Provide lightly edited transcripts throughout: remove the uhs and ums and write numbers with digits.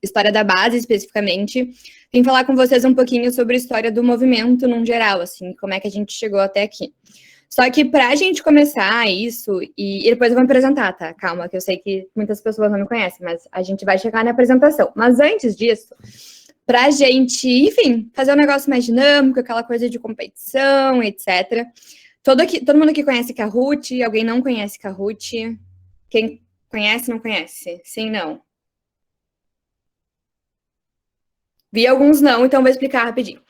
história da base, especificamente, vim falar com vocês um pouquinho sobre a história do movimento, num geral, assim, como é que a gente chegou até aqui. Só que pra gente começar isso, e depois eu vou me apresentar, tá? Calma, que eu sei que muitas pessoas não me conhecem, mas a gente vai chegar na apresentação. Mas antes disso, pra gente, enfim, fazer um negócio mais dinâmico, aquela coisa de competição, etc. Todo mundo aqui conhece Kahoot? Alguém não conhece Kahoot? Quem conhece, não conhece? Sim, não. Vi alguns não, então vou explicar rapidinho.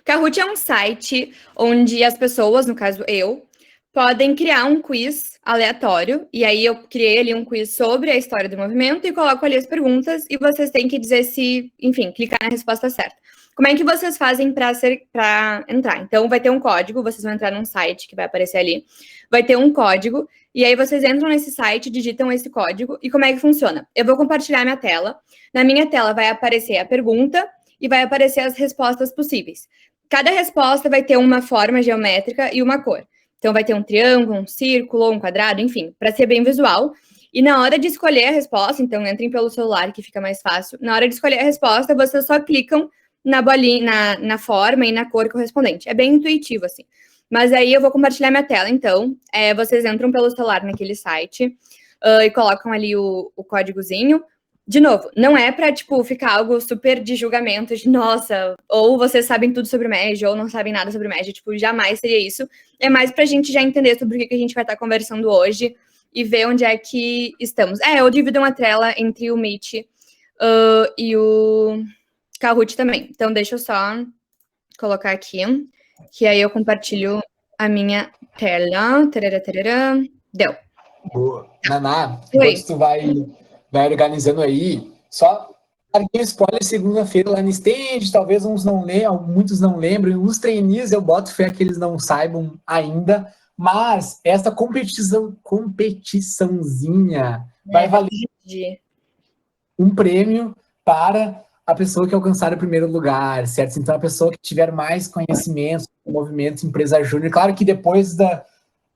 Kahoot é um site onde as pessoas, no caso eu, podem criar um quiz aleatório, e aí eu criei ali um quiz sobre a história do movimento e coloco ali as perguntas, e vocês têm que dizer se, enfim, clicar na resposta certa. Como é que vocês fazem para entrar? Então, vai ter um código, vocês vão entrar num site que vai aparecer ali, vai ter um código, e aí vocês entram nesse site, digitam esse código, e como é que funciona? Eu vou compartilhar minha tela, na minha tela vai aparecer a pergunta, e vai aparecer as respostas possíveis. Cada resposta vai ter uma forma geométrica e uma cor. Então, vai ter um triângulo, um círculo, um quadrado, enfim, para ser bem visual. E na hora de escolher a resposta, então entrem pelo celular que fica mais fácil. Na hora de escolher a resposta, vocês só clicam na bolinha, na forma e na cor correspondente. É bem intuitivo, assim. Mas aí eu vou compartilhar minha tela, então. Vocês entram pelo celular naquele site e colocam ali o códigozinho. De novo, não é pra, tipo, ficar algo super de julgamento, de, nossa, ou vocês sabem tudo sobre o MED, ou não sabem nada sobre o MED, tipo, jamais seria isso. É mais pra gente já entender sobre o que a gente vai estar conversando hoje e ver onde é que estamos. Eu divido uma tela entre o Meet e o Kahoot também. Então, deixa eu só colocar aqui, que aí eu compartilho a minha tela. Tarará, tarará. Deu. Boa. Naná, Oi. enquanto tu vai organizando aí, só larguei um spoiler segunda-feira lá no stand, talvez uns não lembram, muitos não lembrem, uns trainees eu boto fé que eles não saibam ainda, mas essa competiçãozinha vai valer um prêmio para a pessoa que alcançar o primeiro lugar, certo? Então, a pessoa que tiver mais conhecimento do movimento empresa júnior, claro que depois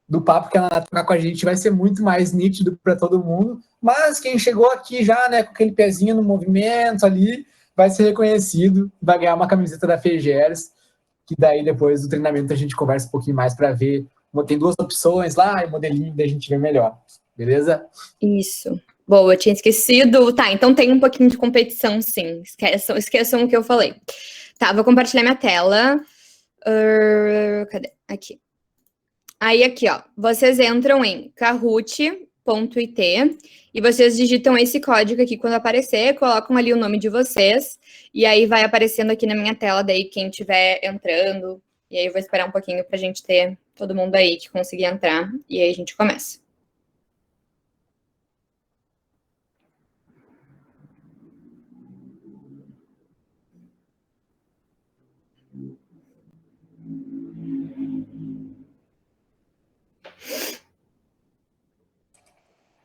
do papo que ela tocar com a gente vai ser muito mais nítido para todo mundo, mas quem chegou aqui já, né, com aquele pezinho no movimento ali, vai ser reconhecido, vai ganhar uma camiseta da FEGERS, que daí depois do treinamento a gente conversa um pouquinho mais para ver, tem duas opções lá, e o modelinho da gente vê melhor, beleza? Isso. Boa, eu tinha esquecido. Tá, então tem um pouquinho de competição, sim. Esqueçam o que eu falei. Tá, vou compartilhar minha tela. Cadê? Aqui. Aí, aqui, ó. Vocês entram em kahoot.it e vocês digitam esse código aqui quando aparecer, colocam ali o nome de vocês, e aí vai aparecendo aqui na minha tela, daí quem estiver entrando. E aí eu vou esperar um pouquinho pra gente ter todo mundo aí que conseguir entrar, e aí a gente começa.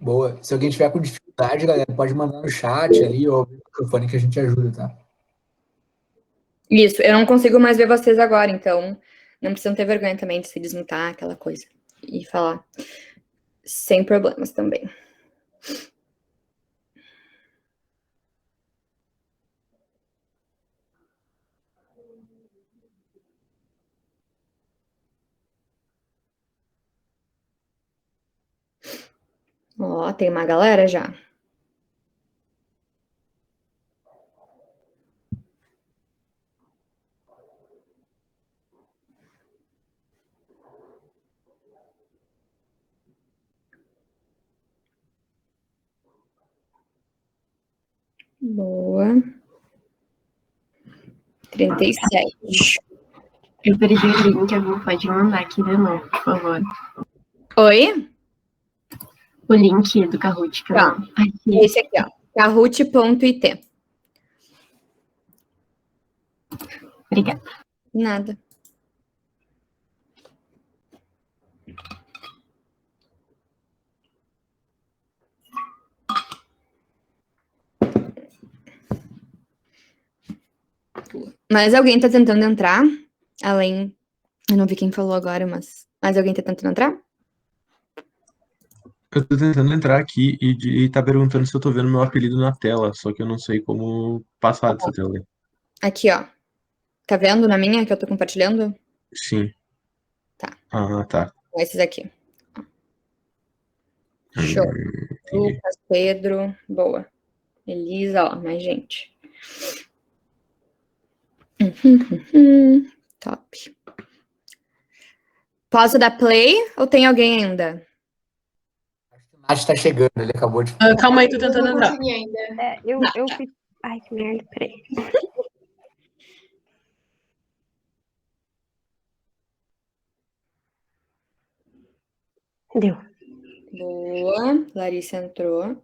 Boa. Se alguém tiver com dificuldade, galera, pode mandar no chat ali ou no microfone que a gente ajuda, tá? Isso, eu não consigo mais ver vocês agora, então não precisam ter vergonha também de se desmutar, aquela coisa. E falar sem problemas também. Ó, tem uma galera já. Boa. 37. Eu perdi o link, alguém pode mandar aqui de novo, por favor. Oi? O link do Kahoot. Tá. Esse aqui, ó. Kahoot.it. Obrigada. Nada. Mas alguém tá tentando entrar? Além... Eu não vi quem falou agora, mas alguém tá tentando entrar? Eu tô tentando entrar aqui e tá perguntando se eu tô vendo meu apelido na tela, só que eu não sei como passar dessa tela aí. Aqui, ó. Tá vendo na minha que eu tô compartilhando? Sim. Tá. Ah, tá. Esses aqui. Show. Entendi. Lucas, Pedro, boa. Elisa, ó, mais gente. Top. Posso dar play ou tem alguém ainda? O Nath tá chegando, ele acabou de. Calma aí, tô tentando não entrar. consegui ainda. Eu fiz. Ai, que merda, peraí. Deu. Boa. Larissa entrou.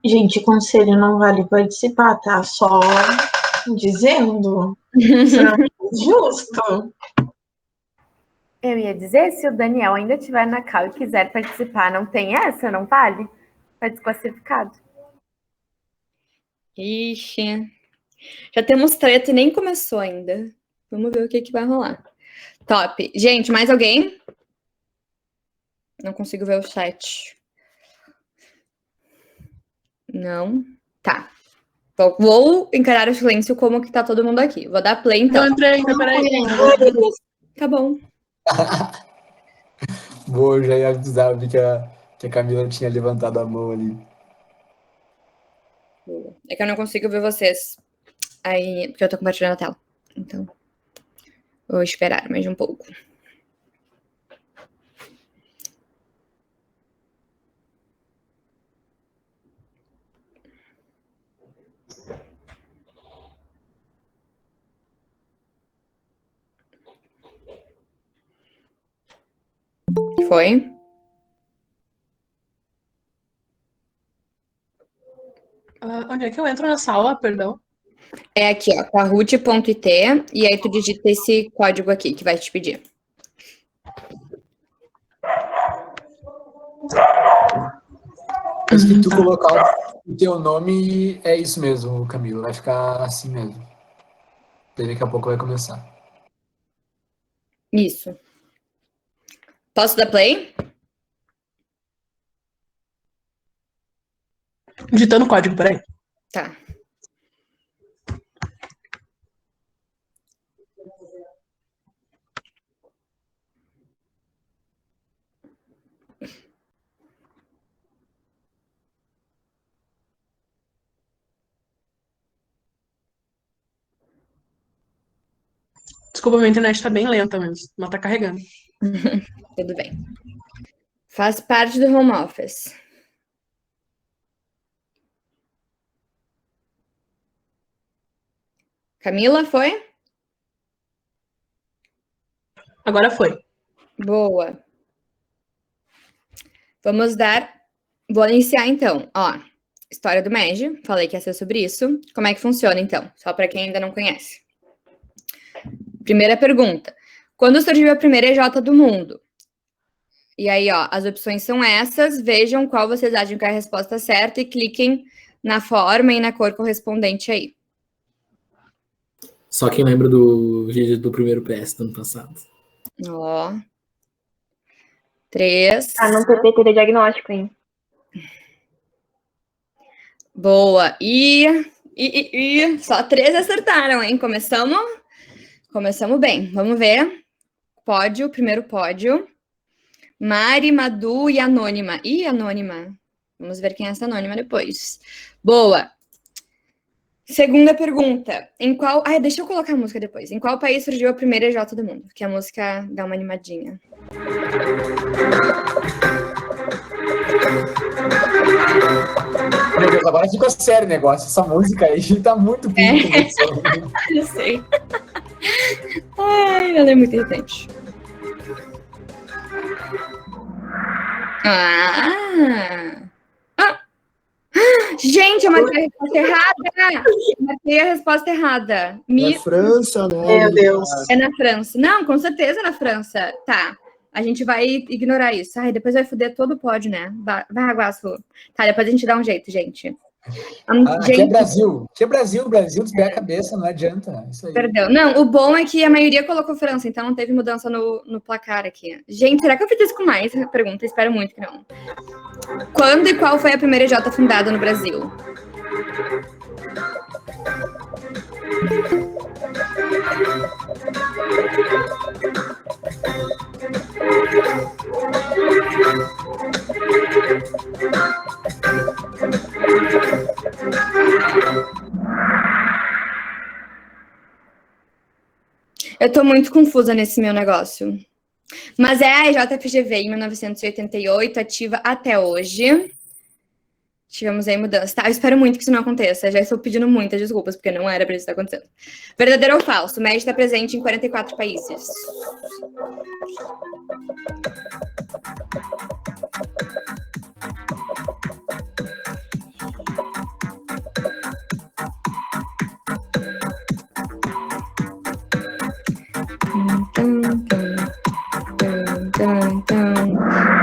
Gente, conselho não vale participar, tá? Só dizendo. Isso não é justo. Eu ia dizer, se o Daniel ainda estiver na cal e quiser participar, não tem essa, não vale? Tá desclassificado. Ixi. Já temos treta e nem começou ainda. Vamos ver o que vai rolar. Top. Gente, mais alguém? Não consigo ver o chat. Não. Tá. Vou encarar o silêncio como que tá todo mundo aqui. Vou dar play, então. Não entrei ainda, peraí. Tá bom. Boa, eu já ia avisar, vi que a Camila tinha levantado a mão ali. É que eu não consigo ver vocês. Aí, porque eu tô compartilhando a tela. Então, vou esperar mais um pouco. Foi? Onde é que eu entro na sala, perdão? É aqui, ó, kahoot.it, e aí tu digita esse código aqui que vai te pedir. Mas que tu colocar o teu nome, é isso mesmo, Camila. Vai ficar assim mesmo. Daqui a pouco vai começar. Isso. Posso dar play? Digitando o código, peraí. Tá. Desculpa, minha internet tá bem lenta mesmo, mas tá carregando. Tudo bem. Faz parte do home office. Camila, foi? Agora foi. Boa. Vamos dar... Vou iniciar, então. Ó, história do MEG. Falei que ia ser sobre isso. Como é que funciona, então? Só para quem ainda não conhece. Primeira pergunta. Quando surgiu a primeira EJ do mundo? E aí, ó, as opções são essas. Vejam qual vocês acham que é a resposta certa e cliquem na forma e na cor correspondente aí. Só quem lembra do vídeo do primeiro PS do ano passado. Ó. 3. Tá no PPT de diagnóstico, hein? Boa. E só 3 acertaram, hein? Começamos bem. Vamos ver. Pódio, primeiro pódio. Mari, Madu e Anônima. Ih, Anônima. Vamos ver quem é essa Anônima depois. Boa. Segunda pergunta. Em qual... Ah, deixa eu colocar a música depois. Em qual país surgiu a primeira EJ do mundo? Que a música dá uma animadinha. Meu Deus, agora ficou sério o negócio. Essa música aí tá muito pica. Eu sei. Ai, ela é muito irritante. Gente, eu marquei a resposta errada. Eu marquei a resposta errada. É França, né? Meu Deus. É na França. Não, com certeza é na França. Tá. A gente vai ignorar isso. Ai, depois vai foder todo o pódio, né? Vai, Guaço. Tá, depois a gente dá um jeito, gente. Aqui é Brasil. Aqui é Brasil, tu pega a cabeça, não adianta. Isso aí. Perdão. Não, o bom é que a maioria colocou França, então não teve mudança no placar aqui. Gente, será que eu fiz isso com mais pergunta? Espero muito que não. Quando e qual foi a primeira EJ fundada no Brasil? Eu tô muito confusa nesse meu negócio. Mas é a EJFGV em 1988, ativa até hoje. Tivemos aí mudança. Tá, eu espero muito que isso não aconteça. Já estou pedindo muitas desculpas, porque não era pra isso estar acontecendo. Verdadeiro ou falso? O MED está presente em 44 países.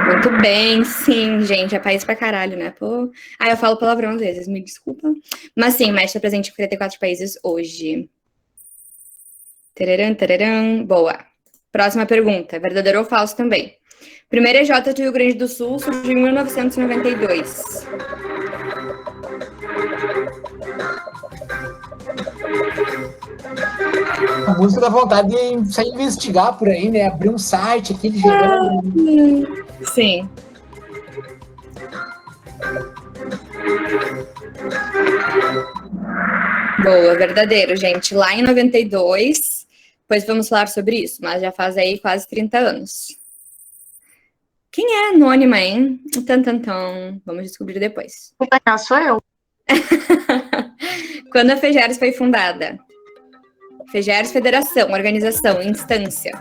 Muito bem, sim, gente. É país pra caralho, né? Pô. Eu falo palavrão às vezes, me desculpa. Mas sim, o MED está presente em 44 países hoje. Tararam, tararam. Boa. Próxima pergunta. Verdadeiro ou falso também? Primeira EJ do Rio Grande do Sul surgiu em 1992. A música dá vontade de sair investigar por aí, né? Abrir um site, aquele Sim. Boa, verdadeiro, gente. Lá em 92, depois vamos falar sobre isso, mas já faz aí quase 30 anos. Quem é anônima, hein? Vamos descobrir depois. Sou eu. Quando a FEGERES foi fundada? FEGERES, federação, organização, instância.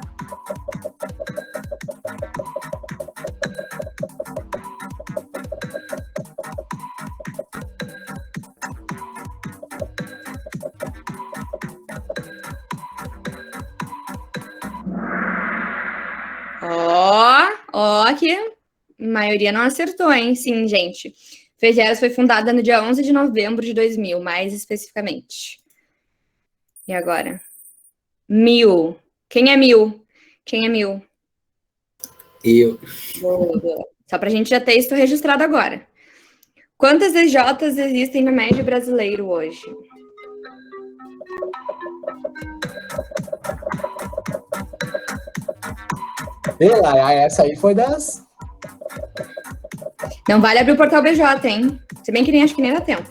Ó, que a maioria não acertou, hein? Sim, gente. FEGERES foi fundada no dia 11 de novembro de 2000, mais especificamente. E agora? 1000. Quem é 1000? Quem é 1000? Eu. Boa. Só pra gente já ter isso registrado agora. Quantas EJs existem no médio brasileiro hoje? Essa aí foi das... Não vale abrir o portal BJ, hein? Se bem que acho que nem dá tempo.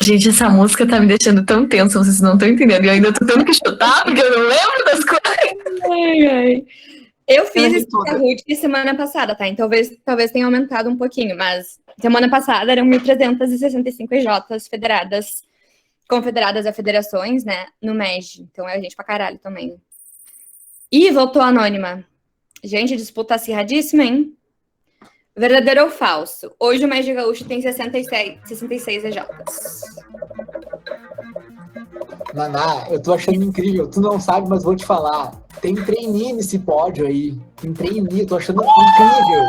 Gente, essa música tá me deixando tão tensa, vocês não estão entendendo. E eu ainda tô tendo que chutar, porque eu não lembro das coisas. Eu fiz esse Kahoot semana passada, tá? Então, talvez tenha aumentado um pouquinho, mas semana passada eram 1.365 EJs federadas, confederadas a federações, né? No MEG. Então, é gente pra caralho também. Ih, voltou anônima. Gente, a disputa acirradíssima, hein? Verdadeiro ou falso? Hoje o MEG Gaúcho tem 66 EJs. Naná, eu tô achando incrível. Tu não sabe, mas vou te falar. Tem trainee nesse pódio aí. Tem trainee, eu tô achando incrível.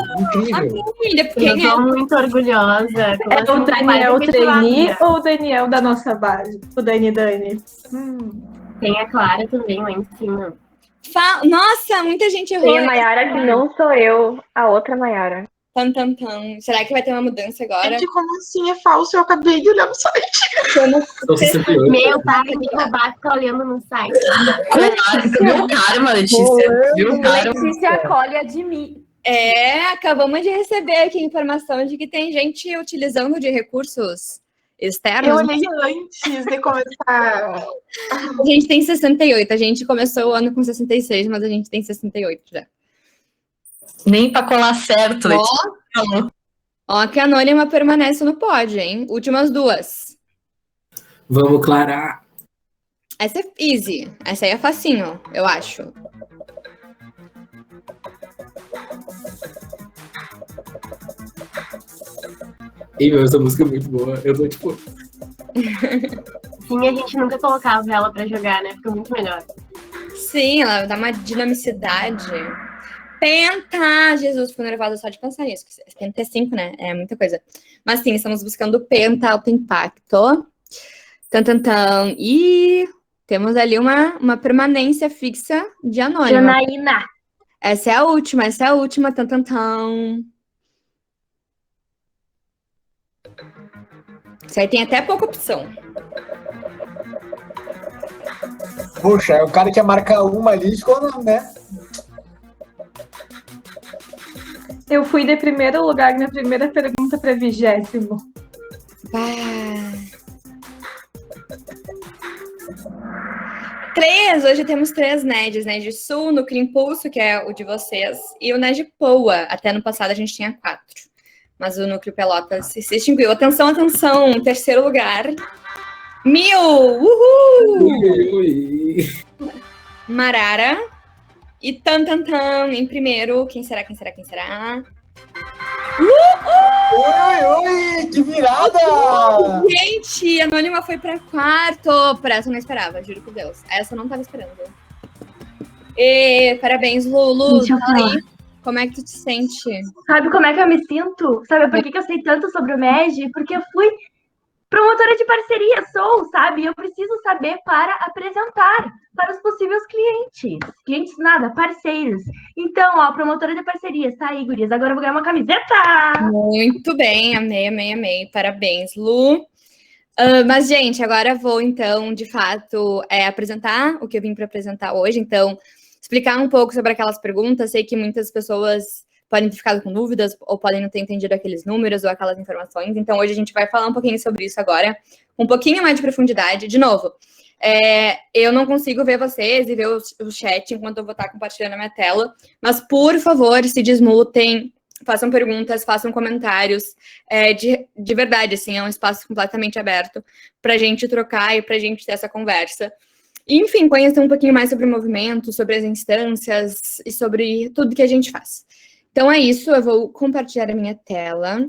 Eu tô muito orgulhosa. É o Daniel trainee ou o Daniel da nossa base? O Dani. Tem a Clara também lá em cima. Nossa, muita gente errou. Tem a Mayara que não sou eu, a outra Mayara. Será que vai ter uma mudança agora? Gente, como assim é falso? Eu acabei de olhar no site. Meu, para de roubar, fica olhando no site. Viu o karma, Letícia? Viu o karma? Letícia acolhe de mim. Acabamos de receber aqui informação de que tem gente utilizando de recursos externos. Eu olhei antes de começar. A gente tem 68. A gente começou o ano com 66, mas a gente tem 68 já. Nem pra colar certo, Letícia. Ó, que a anônima permanece no pódio, hein? Últimas duas. Vamos, Clara. Essa é easy. Essa aí é facinho, eu acho. Ei, meu, essa música é muito boa. Eu tô tipo... Sim, a gente nunca colocava ela pra jogar, né? Fica muito melhor. Sim, ela dá uma dinamicidade. Penta! Jesus, fico nervosa só de pensar nisso. Penta é 5, né? É muita coisa. Mas sim, estamos buscando Penta Alto Impacto. E temos ali uma permanência fixa de anônima. Janaína. Essa é a última. Isso aí tem até pouca opção. Puxa, o cara que ia marcar uma ali ficou, né? Eu fui de primeiro lugar na primeira pergunta para 20º. Hoje temos 3 NEDs, NED Sul, Núcleo Impulso, que é o de vocês, e o NED Poa. Até no passado a gente tinha 4. Mas o Núcleo Pelotas se extinguiu. Atenção, terceiro lugar. 1000! Uhul! Ui. Marara. E em primeiro. Quem será? Oi, que virada! Gente, a Anônima foi pra 4. Por essa eu não esperava, juro por Deus. Essa eu não tava esperando. E parabéns, Lulu. Deixa eu falar. Como é que tu te sente? Sabe como é que eu me sinto? Sabe por que eu sei tanto sobre o MEG? Porque eu fui promotora de parceria, sabe? Eu preciso saber para apresentar para os possíveis clientes. Clientes nada, parceiros. Então, ó, promotora de parcerias, tá aí, gurias. Agora eu vou ganhar uma camiseta! Muito bem, amei. Parabéns, Lu. Mas, gente, agora eu vou, então, de fato, apresentar o que eu vim para apresentar hoje. Então, explicar um pouco sobre aquelas perguntas. Sei que muitas pessoas podem ter ficado com dúvidas ou podem não ter entendido aqueles números ou aquelas informações. Então, hoje a gente vai falar um pouquinho sobre isso agora, com um pouquinho mais de profundidade. De novo, eu não consigo ver vocês e ver o chat enquanto eu vou estar compartilhando a minha tela, mas, por favor, se desmutem, façam perguntas, façam comentários. De verdade, assim, é um espaço completamente aberto para a gente trocar e para a gente ter essa conversa. E, enfim, conhecer um pouquinho mais sobre o movimento, sobre as instâncias e sobre tudo que a gente faz. Então é isso, eu vou compartilhar a minha tela.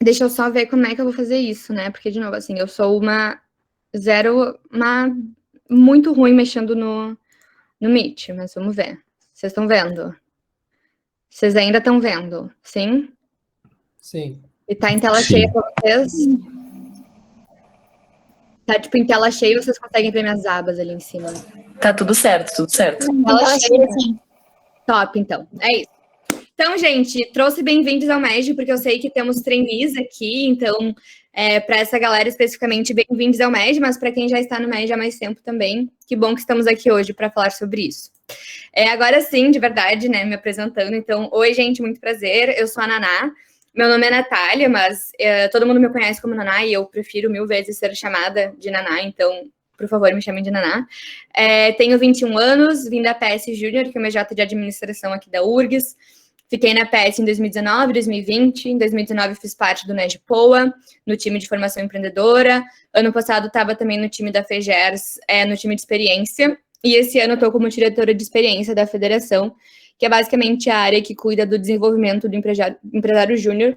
Deixa eu só ver como é que eu vou fazer isso, né? Porque, de novo, assim, eu sou uma muito ruim mexendo no Meet, mas vamos ver. Vocês estão vendo? Vocês ainda estão vendo? Sim? Sim. E tá em tela cheia pra vocês? Tá, tipo, em tela cheia, vocês conseguem ver minhas abas ali em cima. Tá tudo certo. Tela cheia. Top, então. É isso. Então, gente, trouxe bem-vindos ao MEG, porque eu sei que temos trainees aqui, então, para essa galera especificamente, bem-vindos ao MEG, mas para quem já está no MEG há mais tempo também, que bom que estamos aqui hoje para falar sobre isso. Agora sim, de verdade, né, me apresentando, então, oi, gente, muito prazer, eu sou a Naná, meu nome é Natália, mas todo mundo me conhece como Naná e eu prefiro 1000 vezes ser chamada de Naná, então, por favor, me chamem de Naná. Tenho 21 anos, vim da PS Júnior, que é o MJ de administração aqui da URGS. Fiquei na PS em 2019, 2020. Em 2019 fiz parte do NED Poa, no time de formação empreendedora. Ano passado estava também no time da FEGERS, no time de experiência. E esse ano estou como diretora de experiência da federação, que é basicamente a área que cuida do desenvolvimento do empresário júnior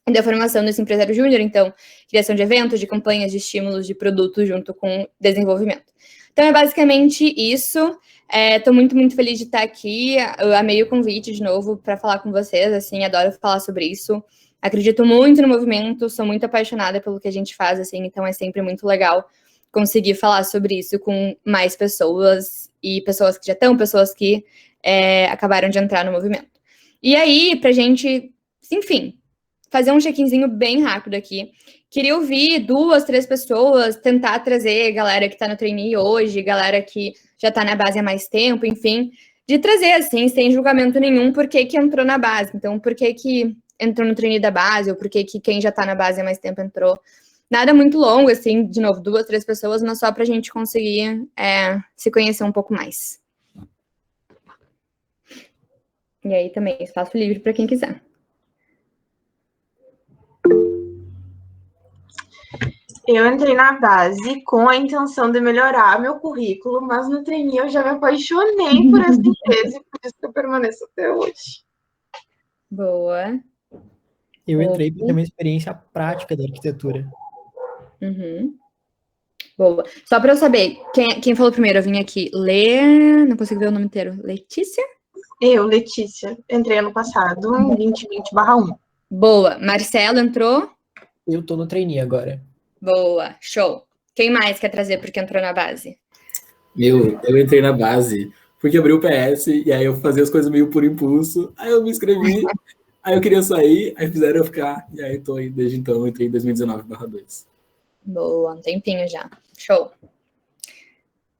e da formação desse empresário júnior. Então, criação de eventos, de campanhas, de estímulos, de produtos junto com desenvolvimento. Então, é basicamente isso. Estou muito feliz de estar aqui. Eu amei o convite de novo para falar com vocês. Assim, adoro falar sobre isso. Acredito muito no movimento, sou muito apaixonada pelo que a gente faz, assim, então é sempre muito legal conseguir falar sobre isso com mais pessoas, e pessoas que já estão, pessoas que acabaram de entrar no movimento. E aí, pra gente, enfim, fazer um check-inzinho bem rápido aqui, queria ouvir 2, 3 pessoas, tentar trazer galera que tá no trainee hoje, galera que já tá na base há mais tempo, enfim, de trazer, assim, sem julgamento nenhum, por que entrou na base. Então, por que entrou no trainee da base, ou por que quem já tá na base há mais tempo entrou. Nada muito longo, assim, de novo, 2, 3 pessoas, mas só pra gente conseguir se conhecer um pouco mais. E aí também, espaço livre para quem quiser. Eu entrei na base com a intenção de melhorar meu currículo, mas no trainee eu já me apaixonei por essa empresa e por isso que eu permaneço até hoje. Boa. Eu entrei para ter uma experiência prática da arquitetura. Uhum. Boa. Só para eu saber, quem falou primeiro? Eu vim aqui ler... Não consigo ver o nome inteiro. Letícia? Eu, Letícia, entrei ano passado, em 2020/1. Boa. Marcelo entrou? Eu tô no trainee agora. Boa. Show. Quem mais quer trazer porque entrou na base? Eu entrei na base porque abri o PS e aí eu fazia as coisas meio por impulso. Aí eu me inscrevi, aí eu queria sair, aí fizeram eu ficar. E aí tô aí desde então, eu entrei em 2019/2. Boa, um tempinho já. Show.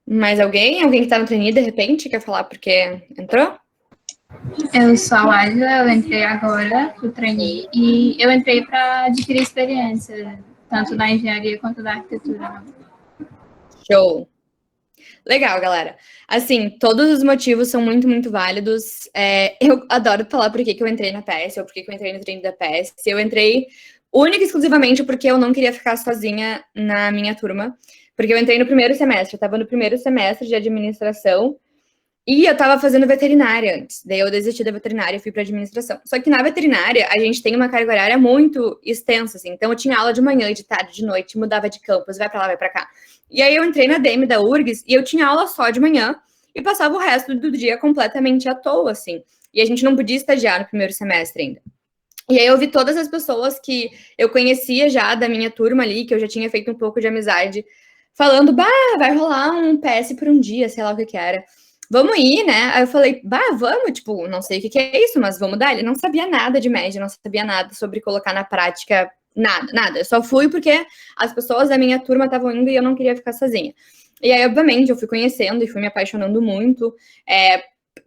Mais alguém? Alguém que tá no trainee, de repente, quer falar porque entrou? Eu sou a Laila, eu entrei agora pro trainee e eu entrei para adquirir experiência, tanto na engenharia quanto na arquitetura. Show. Legal, galera. Assim, todos os motivos são muito, muito válidos. Eu adoro falar por que eu entrei na PS ou por que eu entrei no trainee da PS. Eu entrei única e exclusivamente porque eu não queria ficar sozinha na minha turma. Porque eu entrei no primeiro semestre, eu tava no primeiro semestre de administração e eu tava fazendo veterinária antes. Daí eu desisti da veterinária e fui pra administração. Só que na veterinária, a gente tem uma carga horária muito extensa, assim. Então eu tinha aula de manhã, de tarde, de noite, mudava de campus, vai pra lá, vai pra cá. E aí eu entrei na DM da URGS e eu tinha aula só de manhã e passava o resto do dia completamente à toa, assim. E a gente não podia estagiar no primeiro semestre ainda. E aí eu vi todas as pessoas que eu conhecia já da minha turma ali, que eu já tinha feito um pouco de amizade, falando, vai rolar um PS por um dia, sei lá o que era. Vamos ir, né? Aí eu falei, vamos, tipo, não sei o que é isso, mas vamos dar. Ele não sabia nada de média, não sabia nada sobre colocar na prática, nada. Eu só fui porque as pessoas da minha turma estavam indo e eu não queria ficar sozinha. E aí, obviamente, eu fui conhecendo e fui me apaixonando muito,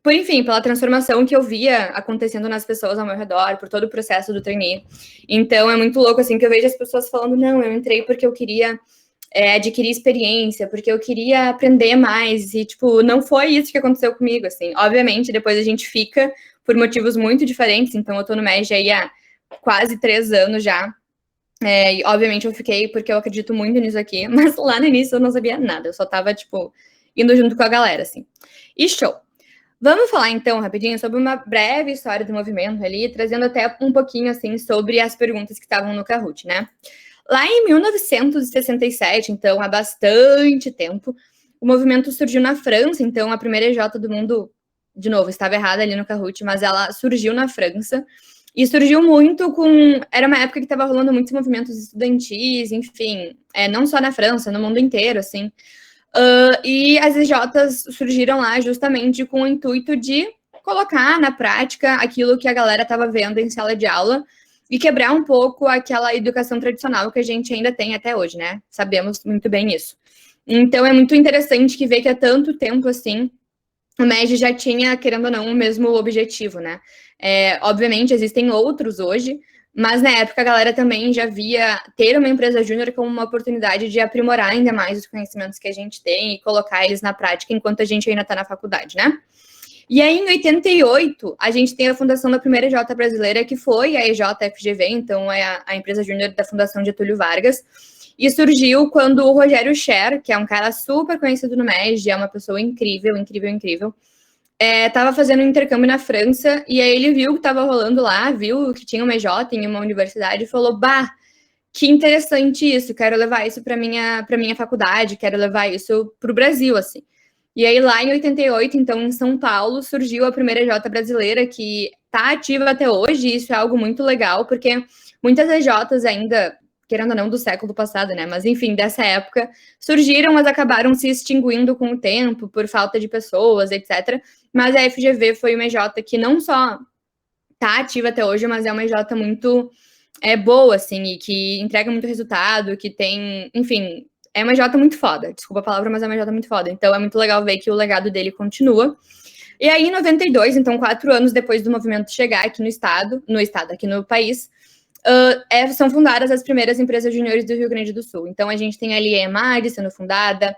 enfim, pela transformação que eu via acontecendo nas pessoas ao meu redor, por todo o processo do trainee. Então, é muito louco, assim, que eu vejo as pessoas falando, não, eu entrei porque eu queria adquirir experiência, porque eu queria aprender mais, e, tipo, não foi isso que aconteceu comigo, assim. Obviamente, depois a gente fica por motivos muito diferentes, então eu tô no MEG aí há quase 3 anos já, e obviamente eu fiquei porque eu acredito muito nisso aqui, mas lá no início eu não sabia nada, eu só tava, tipo, indo junto com a galera, assim. E show! Vamos falar, então, rapidinho, sobre uma breve história do movimento ali, trazendo até um pouquinho, assim, sobre as perguntas que estavam no Kahoot, né? Lá em 1967, então, há bastante tempo, o movimento surgiu na França, então, a primeira EJ do mundo, de novo, estava errada ali no Kahoot, mas ela surgiu na França, e surgiu muito era uma época que estava rolando muitos movimentos estudantis, enfim, não só na França, no mundo inteiro, assim, e as EJs surgiram lá justamente com o intuito de colocar na prática aquilo que a galera estava vendo em sala de aula, e quebrar um pouco aquela educação tradicional que a gente ainda tem até hoje, né? Sabemos muito bem isso. Então, é muito interessante que ver que há tanto tempo, assim, o MEG já tinha, querendo ou não, o mesmo objetivo, né? Obviamente, existem outros hoje, mas na época a galera também já via ter uma empresa júnior como uma oportunidade de aprimorar ainda mais os conhecimentos que a gente tem e colocar eles na prática enquanto a gente ainda está na faculdade, né? E aí, em 88, a gente tem a fundação da primeira EJ brasileira, que foi a EJ-FGV, então é a empresa júnior da Fundação Getúlio Vargas, e surgiu quando o Rogério Scher, que é um cara super conhecido no MEG, é uma pessoa incrível, estava fazendo um intercâmbio na França, e aí ele viu o que estava rolando lá, viu que tinha uma EJ em uma universidade, e falou, que interessante isso, quero levar isso para minha faculdade, quero levar isso para o Brasil, assim. E aí, lá em 88, então, em São Paulo, surgiu a primeira EJ brasileira, que está ativa até hoje, e isso é algo muito legal, porque muitas EJs ainda, querendo ou não, do século passado, né, mas enfim, dessa época, surgiram, mas acabaram se extinguindo com o tempo, por falta de pessoas, etc. Mas a FGV foi uma EJ que não só está ativa até hoje, mas é uma EJ muito boa, assim, e que entrega muito resultado, que tem, enfim... É uma EJ muito foda, desculpa a palavra, mas é uma EJ muito foda. Então, é muito legal ver que o legado dele continua. E aí, em 92, então 4 anos depois do movimento chegar aqui aqui no país, são fundadas as primeiras empresas juniores do Rio Grande do Sul. Então, a gente tem ali a EMAD sendo fundada,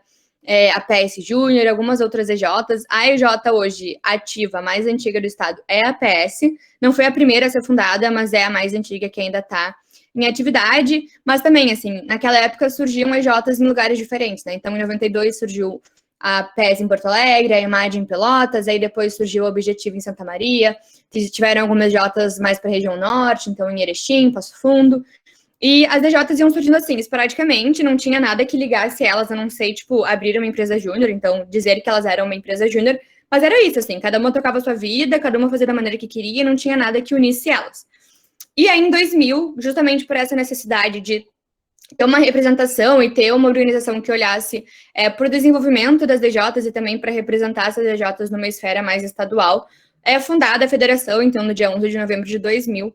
a PS Júnior, algumas outras EJs. A EJ hoje ativa, mais antiga do estado, é a PS. Não foi a primeira a ser fundada, mas é a mais antiga que ainda está em atividade, mas também, assim, naquela época surgiam EJs em lugares diferentes, né? Então, em 92 surgiu a PS em Porto Alegre, a EMAD em Pelotas, aí depois surgiu o Objetivo em Santa Maria, tiveram algumas EJs mais para a região norte, então em Erechim, Passo Fundo, e as EJs iam surgindo assim, esporadicamente, não tinha nada que ligasse elas, a não ser, tipo, abrir uma empresa júnior, então dizer que elas eram uma empresa júnior, Mas era isso, assim, cada uma tocava a sua vida, cada uma fazia da maneira que queria, não tinha nada que unisse elas. E aí, em 2000, justamente por essa necessidade de ter uma representação e ter uma organização que olhasse para o desenvolvimento das DJs e também para representar essas DJs numa esfera mais estadual, é fundada a federação, então, no dia 11 de novembro de 2000.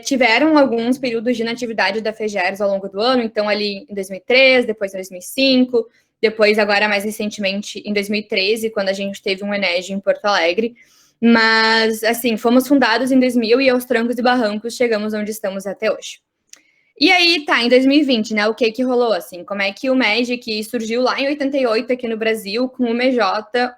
Tiveram alguns períodos de inatividade da FEGERS ao longo do ano, então ali em 2003, depois em 2005, depois agora mais recentemente em 2013, quando a gente teve um ENEG em Porto Alegre. Mas, assim, fomos fundados em 2000 e aos trancos e barrancos chegamos onde estamos até hoje. E aí, tá, em 2020, né, o que rolou, assim, como é que o MEG, que surgiu lá em 88 aqui no Brasil, com o MJ,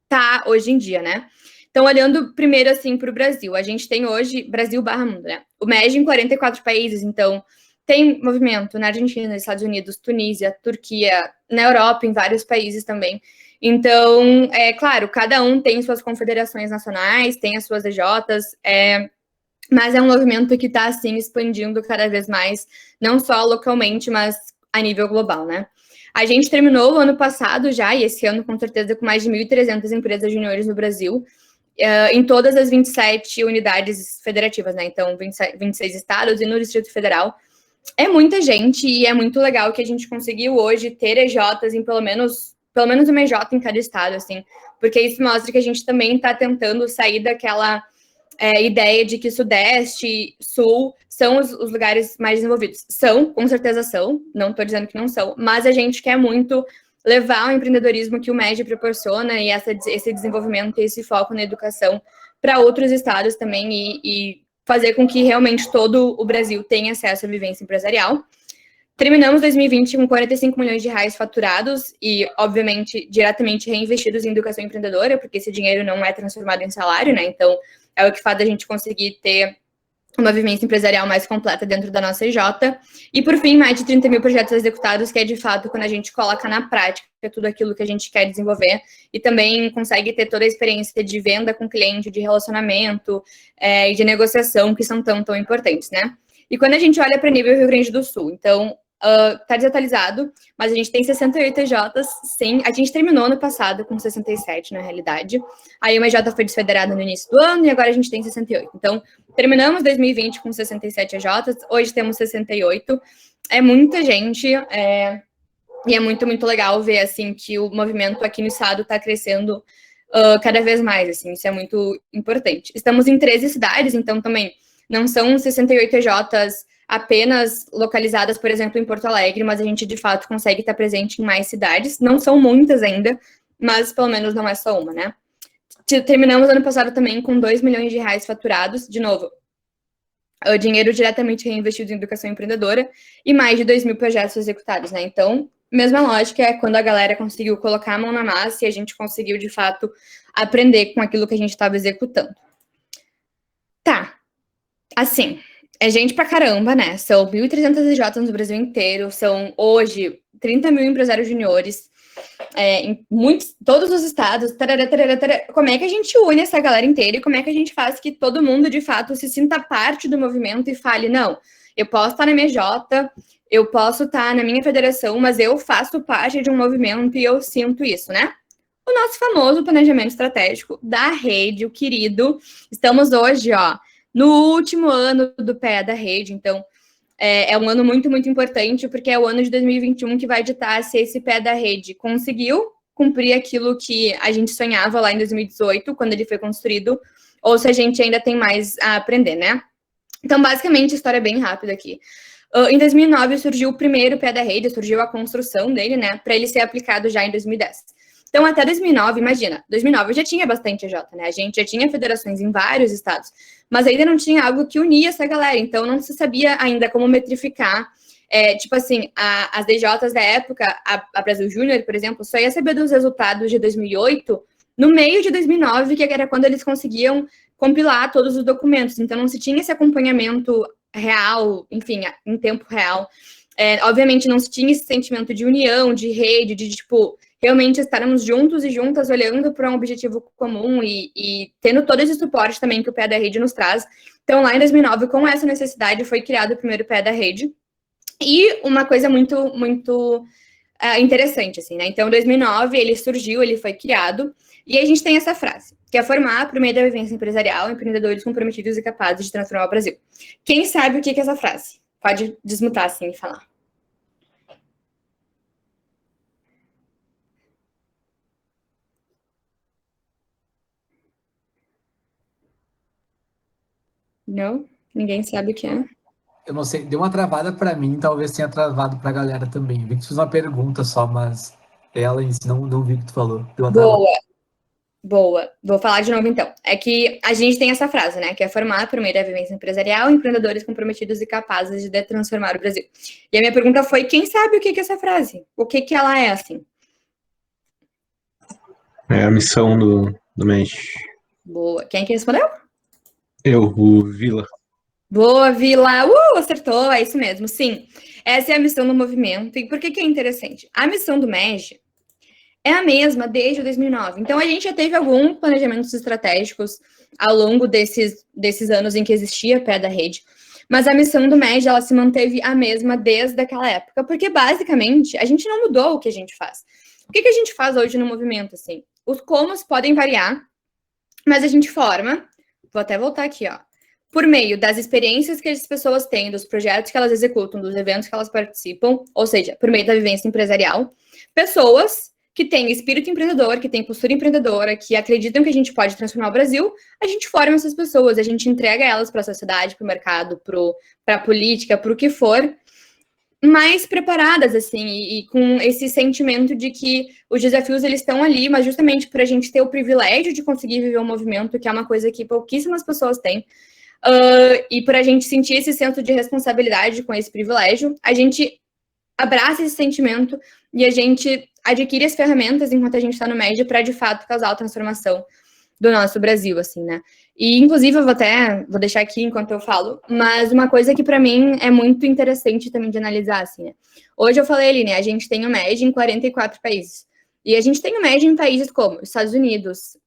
tá hoje em dia, né? Então, olhando primeiro, assim, para o Brasil, a gente tem hoje, Brasil/mundo, né? O MEG em 44 países, então, tem movimento na Argentina, nos Estados Unidos, Tunísia, Turquia, na Europa, em vários países também. Então, claro, cada um tem suas confederações nacionais, tem as suas DJs, mas é um movimento que está, assim, expandindo cada vez mais, não só localmente, mas a nível global, né? A gente terminou o ano passado já, e esse ano, com certeza, com mais de 1.300 empresas juniores no Brasil, em todas as 27 unidades federativas, né? Então, 26 estados e no Distrito Federal. É muita gente e é muito legal que a gente conseguiu hoje ter EJs em pelo menos uma EJ em cada estado, assim, porque isso mostra que a gente também está tentando sair daquela ideia de que Sudeste, Sul são os lugares mais desenvolvidos. São, com certeza são, não estou dizendo que não são, mas a gente quer muito levar o empreendedorismo que o MEG proporciona e esse desenvolvimento e esse foco na educação para outros estados também e fazer com que realmente todo o Brasil tenha acesso à vivência empresarial. Terminamos 2020 com 45 milhões de reais faturados e, obviamente, diretamente reinvestidos em educação empreendedora, porque esse dinheiro não é transformado em salário, né? Então, é o que faz a gente conseguir ter uma vivência empresarial mais completa dentro da nossa EJ. E, por fim, mais de 30 mil projetos executados, que é, de fato, quando a gente coloca na prática tudo aquilo que a gente quer desenvolver e também consegue ter toda a experiência de venda com cliente, de relacionamento e de negociação, que são tão importantes, né? E quando a gente olha para nível Rio Grande do Sul, então, tá desatualizado, mas a gente tem 68 EJs, sim. A gente terminou ano passado com 67, na realidade. Aí uma EJ foi desfederada no início do ano e agora a gente tem 68. Então, terminamos 2020 com 67 EJs, hoje temos 68. É muita gente, e é muito legal ver, assim, que o movimento aqui no estado está crescendo cada vez mais, assim, isso é muito importante. Estamos em 13 cidades, então também não são 68 EJs apenas localizadas, por exemplo, em Porto Alegre, mas a gente, de fato, consegue estar presente em mais cidades. Não são muitas ainda, mas pelo menos não é só uma, né? Terminamos ano passado também com 2 milhões de reais faturados, de novo, o dinheiro diretamente reinvestido em educação empreendedora e mais de 2 mil projetos executados, né? Então, mesma lógica é quando a galera conseguiu colocar a mão na massa e a gente conseguiu, de fato, aprender com aquilo que a gente estava executando. Tá, assim, é gente pra caramba, né? São 1.300 EJs no Brasil inteiro, são hoje 30 mil empresários juniores, em todos os estados. Como é que a gente une essa galera inteira e como é que a gente faz que todo mundo, de fato, se sinta parte do movimento e fale, não, eu posso estar na minha EJ, eu posso estar na minha federação, mas eu faço parte de um movimento e eu sinto isso, né? O nosso famoso planejamento estratégico da rede, o querido. Estamos hoje, no último ano do PE da rede, então é um ano muito importante, porque é o ano de 2021 que vai ditar se esse PE da rede conseguiu cumprir aquilo que a gente sonhava lá em 2018, quando ele foi construído, ou se a gente ainda tem mais a aprender, né? Então, basicamente, a história é bem rápida aqui. Em 2009 surgiu o primeiro PE da rede, surgiu a construção dele, né, para ele ser aplicado já em 2010. Então, até 2009, imagina, 2009 já tinha bastante EJ, né? A gente já tinha federações em vários estados, mas ainda não tinha algo que unia essa galera, então não se sabia ainda como metrificar. Tipo assim, as DJs da época, a Brasil Júnior, por exemplo, só ia saber dos resultados de 2008 no meio de 2009, que era quando eles conseguiam compilar todos os documentos, então não se tinha esse acompanhamento real, enfim, em tempo real. Obviamente não se tinha esse sentimento de união, de rede, de tipo, realmente estarmos juntos e juntas olhando para um objetivo comum e tendo todo esse suporte também que o PE da rede nos traz. Então, lá em 2009, com essa necessidade, foi criado o primeiro PE da rede. E uma coisa muito interessante, assim, né? Então, em 2009, ele surgiu, ele foi criado, E aí a gente tem essa frase, que é formar, por meio da vivência empresarial, empreendedores comprometidos e capazes de transformar o Brasil. Quem sabe o que é essa frase? Pode desmutar, assim, e falar. Não? Ninguém sabe o que é? Eu não sei, deu uma travada para mim, talvez tenha travado para a galera também. Eu vi que tu fez uma pergunta só, mas ela em si não vi o que tu falou. Deu uma travada. Boa. Vou falar de novo, então. É que a gente tem essa frase, né? Que é formar, por meio da vivência empresarial, empreendedores comprometidos e capazes de transformar o Brasil. E a minha pergunta foi, quem sabe o que é essa frase? O que ela é, assim? É a missão do MEG. Boa. Quem que respondeu? Eu, o Vila. Boa, Vila! Acertou, é isso mesmo. Sim, essa é a missão do movimento. E por que é interessante? A missão do MEG é a mesma desde 2009. Então, a gente já teve alguns planejamentos estratégicos ao longo desses anos em que existia a pé da rede. Mas a missão do MEG, ela se manteve a mesma desde aquela época. Porque, basicamente, a gente não mudou o que a gente faz. O que a gente faz hoje no movimento, assim? Os comos podem variar, mas a gente forma... Vou até voltar aqui, ó. Por meio das experiências que as pessoas têm, dos projetos que elas executam, dos eventos que elas participam, ou seja, por meio da vivência empresarial, pessoas que têm espírito empreendedor, que têm postura empreendedora, que acreditam que a gente pode transformar o Brasil, a gente forma essas pessoas, a gente entrega elas para a sociedade, para o mercado, para a política, para o que for, mais preparadas, assim, e com esse sentimento de que os desafios, eles estão ali, mas justamente para a gente ter o privilégio de conseguir viver um movimento, que é uma coisa que pouquíssimas pessoas têm, e para a gente sentir esse senso de responsabilidade com esse privilégio, a gente abraça esse sentimento e a gente adquire as ferramentas enquanto a gente está no MEG para, de fato, causar a transformação do nosso Brasil, assim, né? E, inclusive, eu vou deixar aqui enquanto eu falo, mas uma coisa que, para mim, é muito interessante também de analisar, assim, né? Hoje eu falei ali, né? A gente tem o MEG em 44 países. E a gente tem o MEG em países como Estados Unidos,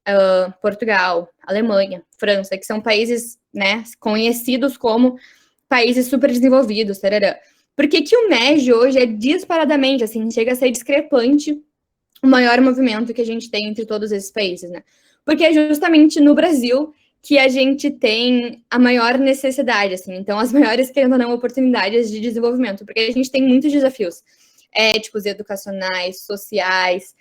Portugal, Alemanha, França, que são países, né, conhecidos como países super desenvolvidos, tarará. Por que o MEG hoje é disparadamente, assim, chega a ser discrepante o maior movimento que a gente tem entre todos esses países, né? Porque é justamente no Brasil que a gente tem a maior necessidade, assim, então as maiores, querendo ou não, oportunidades de desenvolvimento, porque a gente tem muitos desafios éticos, educacionais, sociais,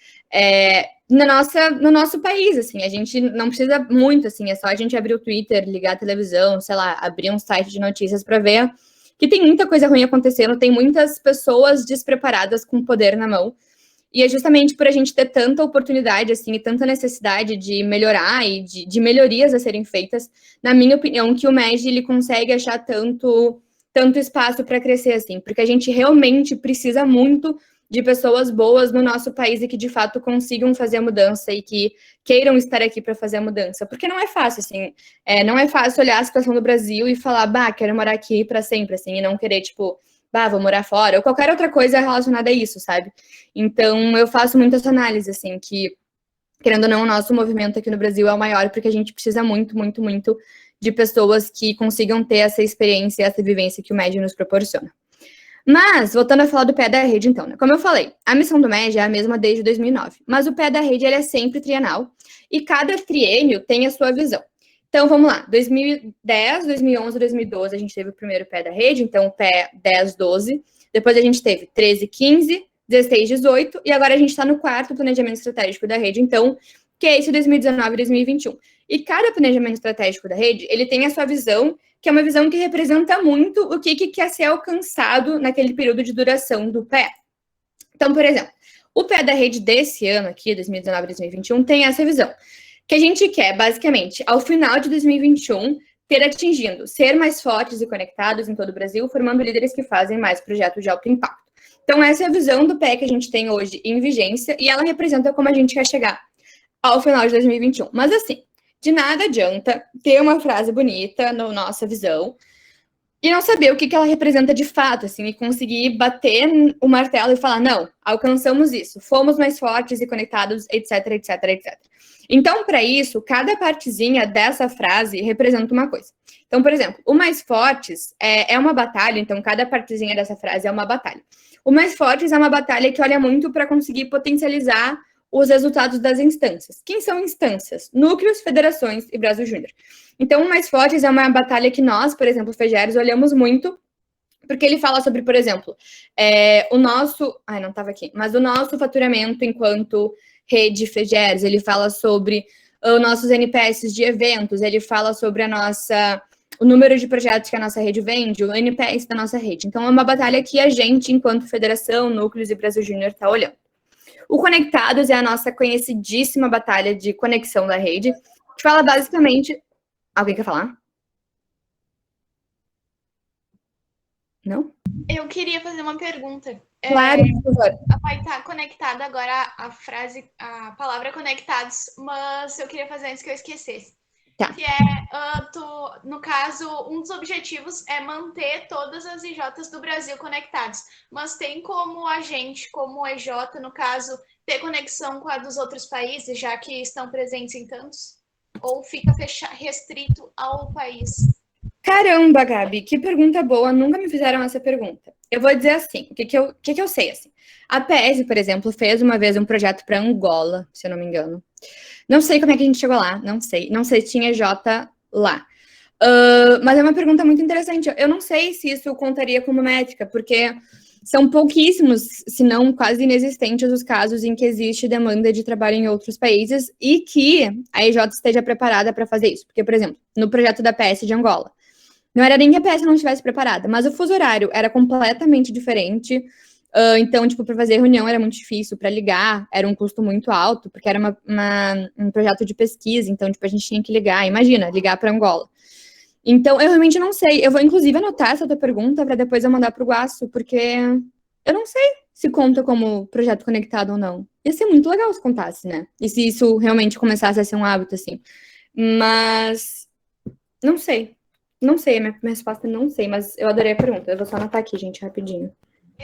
no nosso país, assim, a gente não precisa muito, assim, é só a gente abrir o Twitter, ligar a televisão, sei lá, abrir um site de notícias para ver que tem muita coisa ruim acontecendo, tem muitas pessoas despreparadas com poder na mão, e é justamente por a gente ter tanta oportunidade, assim, e tanta necessidade de melhorar e de melhorias a serem feitas, na minha opinião, que o MEG, ele consegue achar tanto espaço para crescer, assim, porque a gente realmente precisa muito de pessoas boas no nosso país e que, de fato, consigam fazer a mudança e que queiram estar aqui para fazer a mudança, porque não é fácil, assim, não é fácil olhar a situação do Brasil e falar, quero morar aqui para sempre, assim, e não querer, tipo, vou morar fora, ou qualquer outra coisa relacionada a isso, sabe? Então, eu faço muito essa análise, assim, que, querendo ou não, o nosso movimento aqui no Brasil é o maior, porque a gente precisa muito, muito, muito de pessoas que consigam ter essa experiência, essa vivência que o MEG nos proporciona. Mas, voltando a falar do pé da rede, então, né? Como eu falei, a missão do MEG é a mesma desde 2009, mas o pé da rede, ele é sempre trienal, e cada triênio tem a sua visão. Então, vamos lá, 2010, 2011, 2012, a gente teve o primeiro pé da rede, então o pé 10, 12, depois a gente teve 13, 15, 16, 18, e agora a gente está no quarto planejamento estratégico da rede, então, que é esse 2019 e 2021. E cada planejamento estratégico da rede, ele tem a sua visão, que é uma visão que representa muito o que quer ser alcançado naquele período de duração do pé. Então, por exemplo, o pé da rede desse ano aqui, 2019 e 2021, tem essa visão, que a gente quer, basicamente, ao final de 2021, ter atingindo ser mais fortes e conectados em todo o Brasil, formando líderes que fazem mais projetos de alto impacto. Então, essa é a visão do pé que a gente tem hoje em vigência, e ela representa como a gente quer chegar ao final de 2021. Mas, assim, de nada adianta ter uma frase bonita na nossa visão e não saber o que ela representa de fato, assim, e conseguir bater o martelo e falar, não, alcançamos isso, fomos mais fortes e conectados, etc, etc, etc. Então, para isso, cada partezinha dessa frase representa uma coisa. Então, por exemplo, o mais fortes é uma batalha, então cada partezinha dessa frase é uma batalha. O mais fortes é uma batalha que olha muito para conseguir potencializar os resultados das instâncias. Quem são instâncias? Núcleos, federações e Brasil Júnior. Então, o Mais Fortes é uma batalha que nós, por exemplo, FEGERES, olhamos muito, porque ele fala sobre, por exemplo, o nosso... Ai, não estava aqui. Mas o nosso faturamento enquanto rede FEGERES, ele fala sobre os nossos NPS de eventos, ele fala sobre o número de projetos que a nossa rede vende, o NPS da nossa rede. Então, é uma batalha que a gente, enquanto federação, núcleos e Brasil Júnior, está olhando. O Conectados é a nossa conhecidíssima batalha de conexão da rede, que fala basicamente... Alguém quer falar? Não? Eu queria fazer uma pergunta. Claro, por favor. Vai estar conectada agora a palavra conectados, mas eu queria fazer antes que eu esquecesse. Tá. Que no caso, um dos objetivos é manter todas as IJs do Brasil conectadas. Mas tem como a gente, como EJ, no caso, ter conexão com a dos outros países, já que estão presentes em tantos? Ou fica restrito ao país? Caramba, Gabi, que pergunta boa. Nunca me fizeram essa pergunta. Eu vou dizer assim, o que eu sei, assim. A PS, por exemplo, fez uma vez um projeto para Angola, se eu não me engano. Não sei como é que a gente chegou lá, não sei se tinha J lá. Mas é uma pergunta muito interessante. Eu não sei se isso contaria como métrica, porque são pouquíssimos, se não quase inexistentes, os casos em que existe demanda de trabalho em outros países e que a EJ esteja preparada para fazer isso. Porque, por exemplo, no projeto da PS de Angola, não era nem que a PS não estivesse preparada, mas o fuso horário era completamente diferente. Então, tipo, para fazer reunião era muito difícil, para ligar era um custo muito alto, porque era um projeto de pesquisa, então, tipo, a gente tinha que ligar, imagina, ligar para Angola. Então, eu realmente não sei. Eu vou, inclusive, anotar essa tua pergunta para depois eu mandar para o Guaço, porque eu não sei se conta como projeto conectado ou não. Ia ser muito legal se contasse, né? E se isso realmente começasse a ser um hábito, assim. Mas, não sei. Não sei, a minha resposta é não sei, mas eu adorei a pergunta. Eu vou só anotar aqui, gente, rapidinho.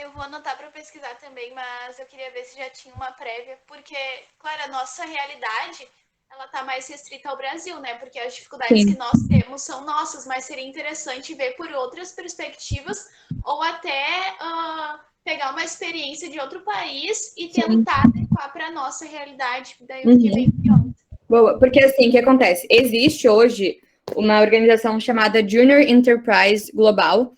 Eu vou anotar para pesquisar também, mas eu queria ver se já tinha uma prévia, porque, claro, a nossa realidade, ela tá mais restrita ao Brasil, né? Porque as dificuldades que nós temos são nossas, mas seria interessante ver por outras perspectivas, ou até pegar uma experiência de outro país e tentar adequar para a nossa realidade. Daí eu fiquei bem curiosa. Boa, porque assim, o que acontece? Existe hoje uma organização chamada Junior Enterprise Global,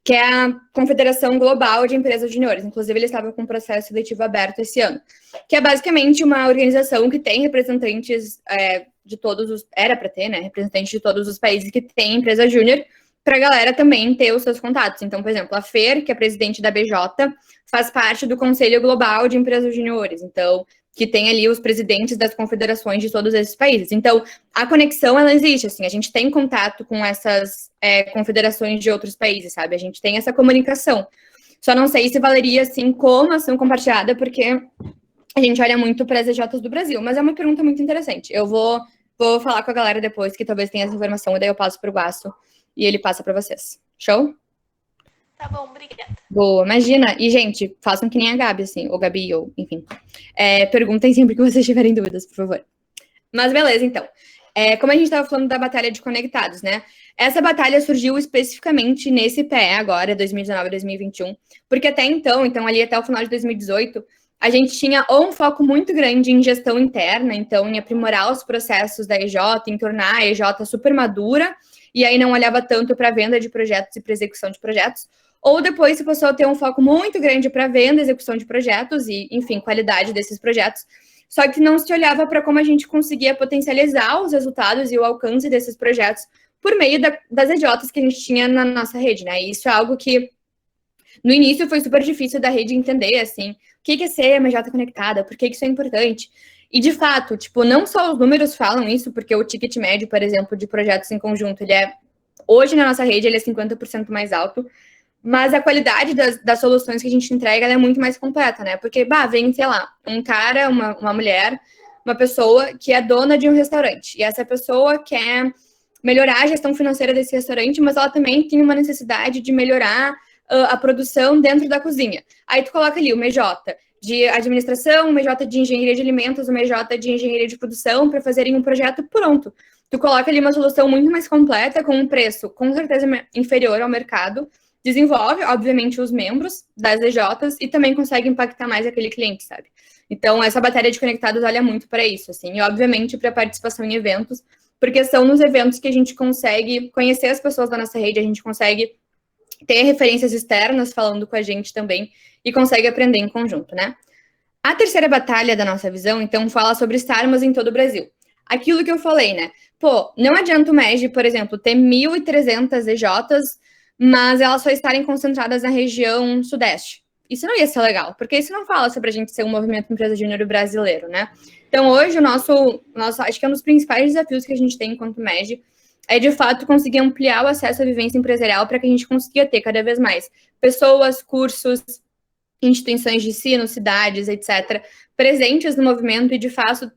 que é a Confederação Global de Empresas Juniores. Inclusive, eles estavam com um processo seletivo aberto esse ano. Que é basicamente uma organização que tem representantes de todos os... Era para ter, né? Representantes de todos os países que têm empresa júnior, para a galera também ter os seus contatos. Então, por exemplo, a Fer, que é presidente da BJ, faz parte do Conselho Global de Empresas Juniores. Então, que tem ali os presidentes das confederações de todos esses países. Então, a conexão, ela existe, assim, a gente tem contato com essas confederações de outros países, sabe? A gente tem essa comunicação. Só não sei se valeria, assim, como ação compartilhada, porque a gente olha muito para as EJs do Brasil, mas é uma pergunta muito interessante. Eu vou falar com a galera depois, que talvez tenha essa informação, e daí eu passo para o Guaço, e ele passa para vocês. Show? Tá bom, obrigada. Boa, imagina. E, gente, façam que nem a Gabi, assim, ou Gabi, ou, enfim. Perguntem sempre que vocês tiverem dúvidas, por favor. Mas beleza, então. Como a gente estava falando da batalha de conectados, né? Essa batalha surgiu especificamente nesse PE agora, 2019-2021, porque até então, ali até o final de 2018, a gente tinha ou um foco muito grande em gestão interna, então em aprimorar os processos da EJ, em tornar a EJ super madura, e aí não olhava tanto para a venda de projetos e para execução de projetos, ou depois se passou a ter um foco muito grande para venda, execução de projetos e, enfim, qualidade desses projetos, só que não se olhava para como a gente conseguia potencializar os resultados e o alcance desses projetos por meio das EJs que a gente tinha na nossa rede, né? E isso é algo que, no início, foi super difícil da rede entender, assim, o que é ser uma EJ conectada, por que isso é importante. E, de fato, tipo, não só os números falam isso, porque o ticket médio, por exemplo, de projetos em conjunto, hoje na nossa rede, ele é 50% mais alto, mas a qualidade das soluções que a gente entrega, ela é muito mais completa, né? Porque, vem, sei lá, um cara, uma mulher, uma pessoa que é dona de um restaurante, e essa pessoa quer melhorar a gestão financeira desse restaurante, mas ela também tem uma necessidade de melhorar a produção dentro da cozinha. Aí tu coloca ali uma EJ de administração, uma EJ de engenharia de alimentos, uma EJ de engenharia de produção para fazerem um projeto pronto. Tu coloca ali uma solução muito mais completa, com um preço com certeza inferior ao mercado, desenvolve, obviamente, os membros das EJs e também consegue impactar mais aquele cliente, sabe? Então, essa batalha de conectados olha muito para isso, assim, e obviamente para participação em eventos, porque são nos eventos que a gente consegue conhecer as pessoas da nossa rede, a gente consegue ter referências externas falando com a gente também e consegue aprender em conjunto, né? A terceira batalha da nossa visão, então, fala sobre estarmos em todo o Brasil. Aquilo que eu falei, né? Pô, não adianta o MEG, por exemplo, ter 1.300 EJs, mas elas só estarem concentradas na região sudeste. Isso não ia ser legal, porque isso não fala sobre a gente ser um movimento empresa júnior brasileiro, né? Então, hoje, o nosso, acho que é um dos principais desafios que a gente tem enquanto MEG é, de fato, conseguir ampliar o acesso à vivência empresarial para que a gente consiga ter cada vez mais pessoas, cursos, instituições de ensino, cidades, etc., presentes no movimento e, de fato,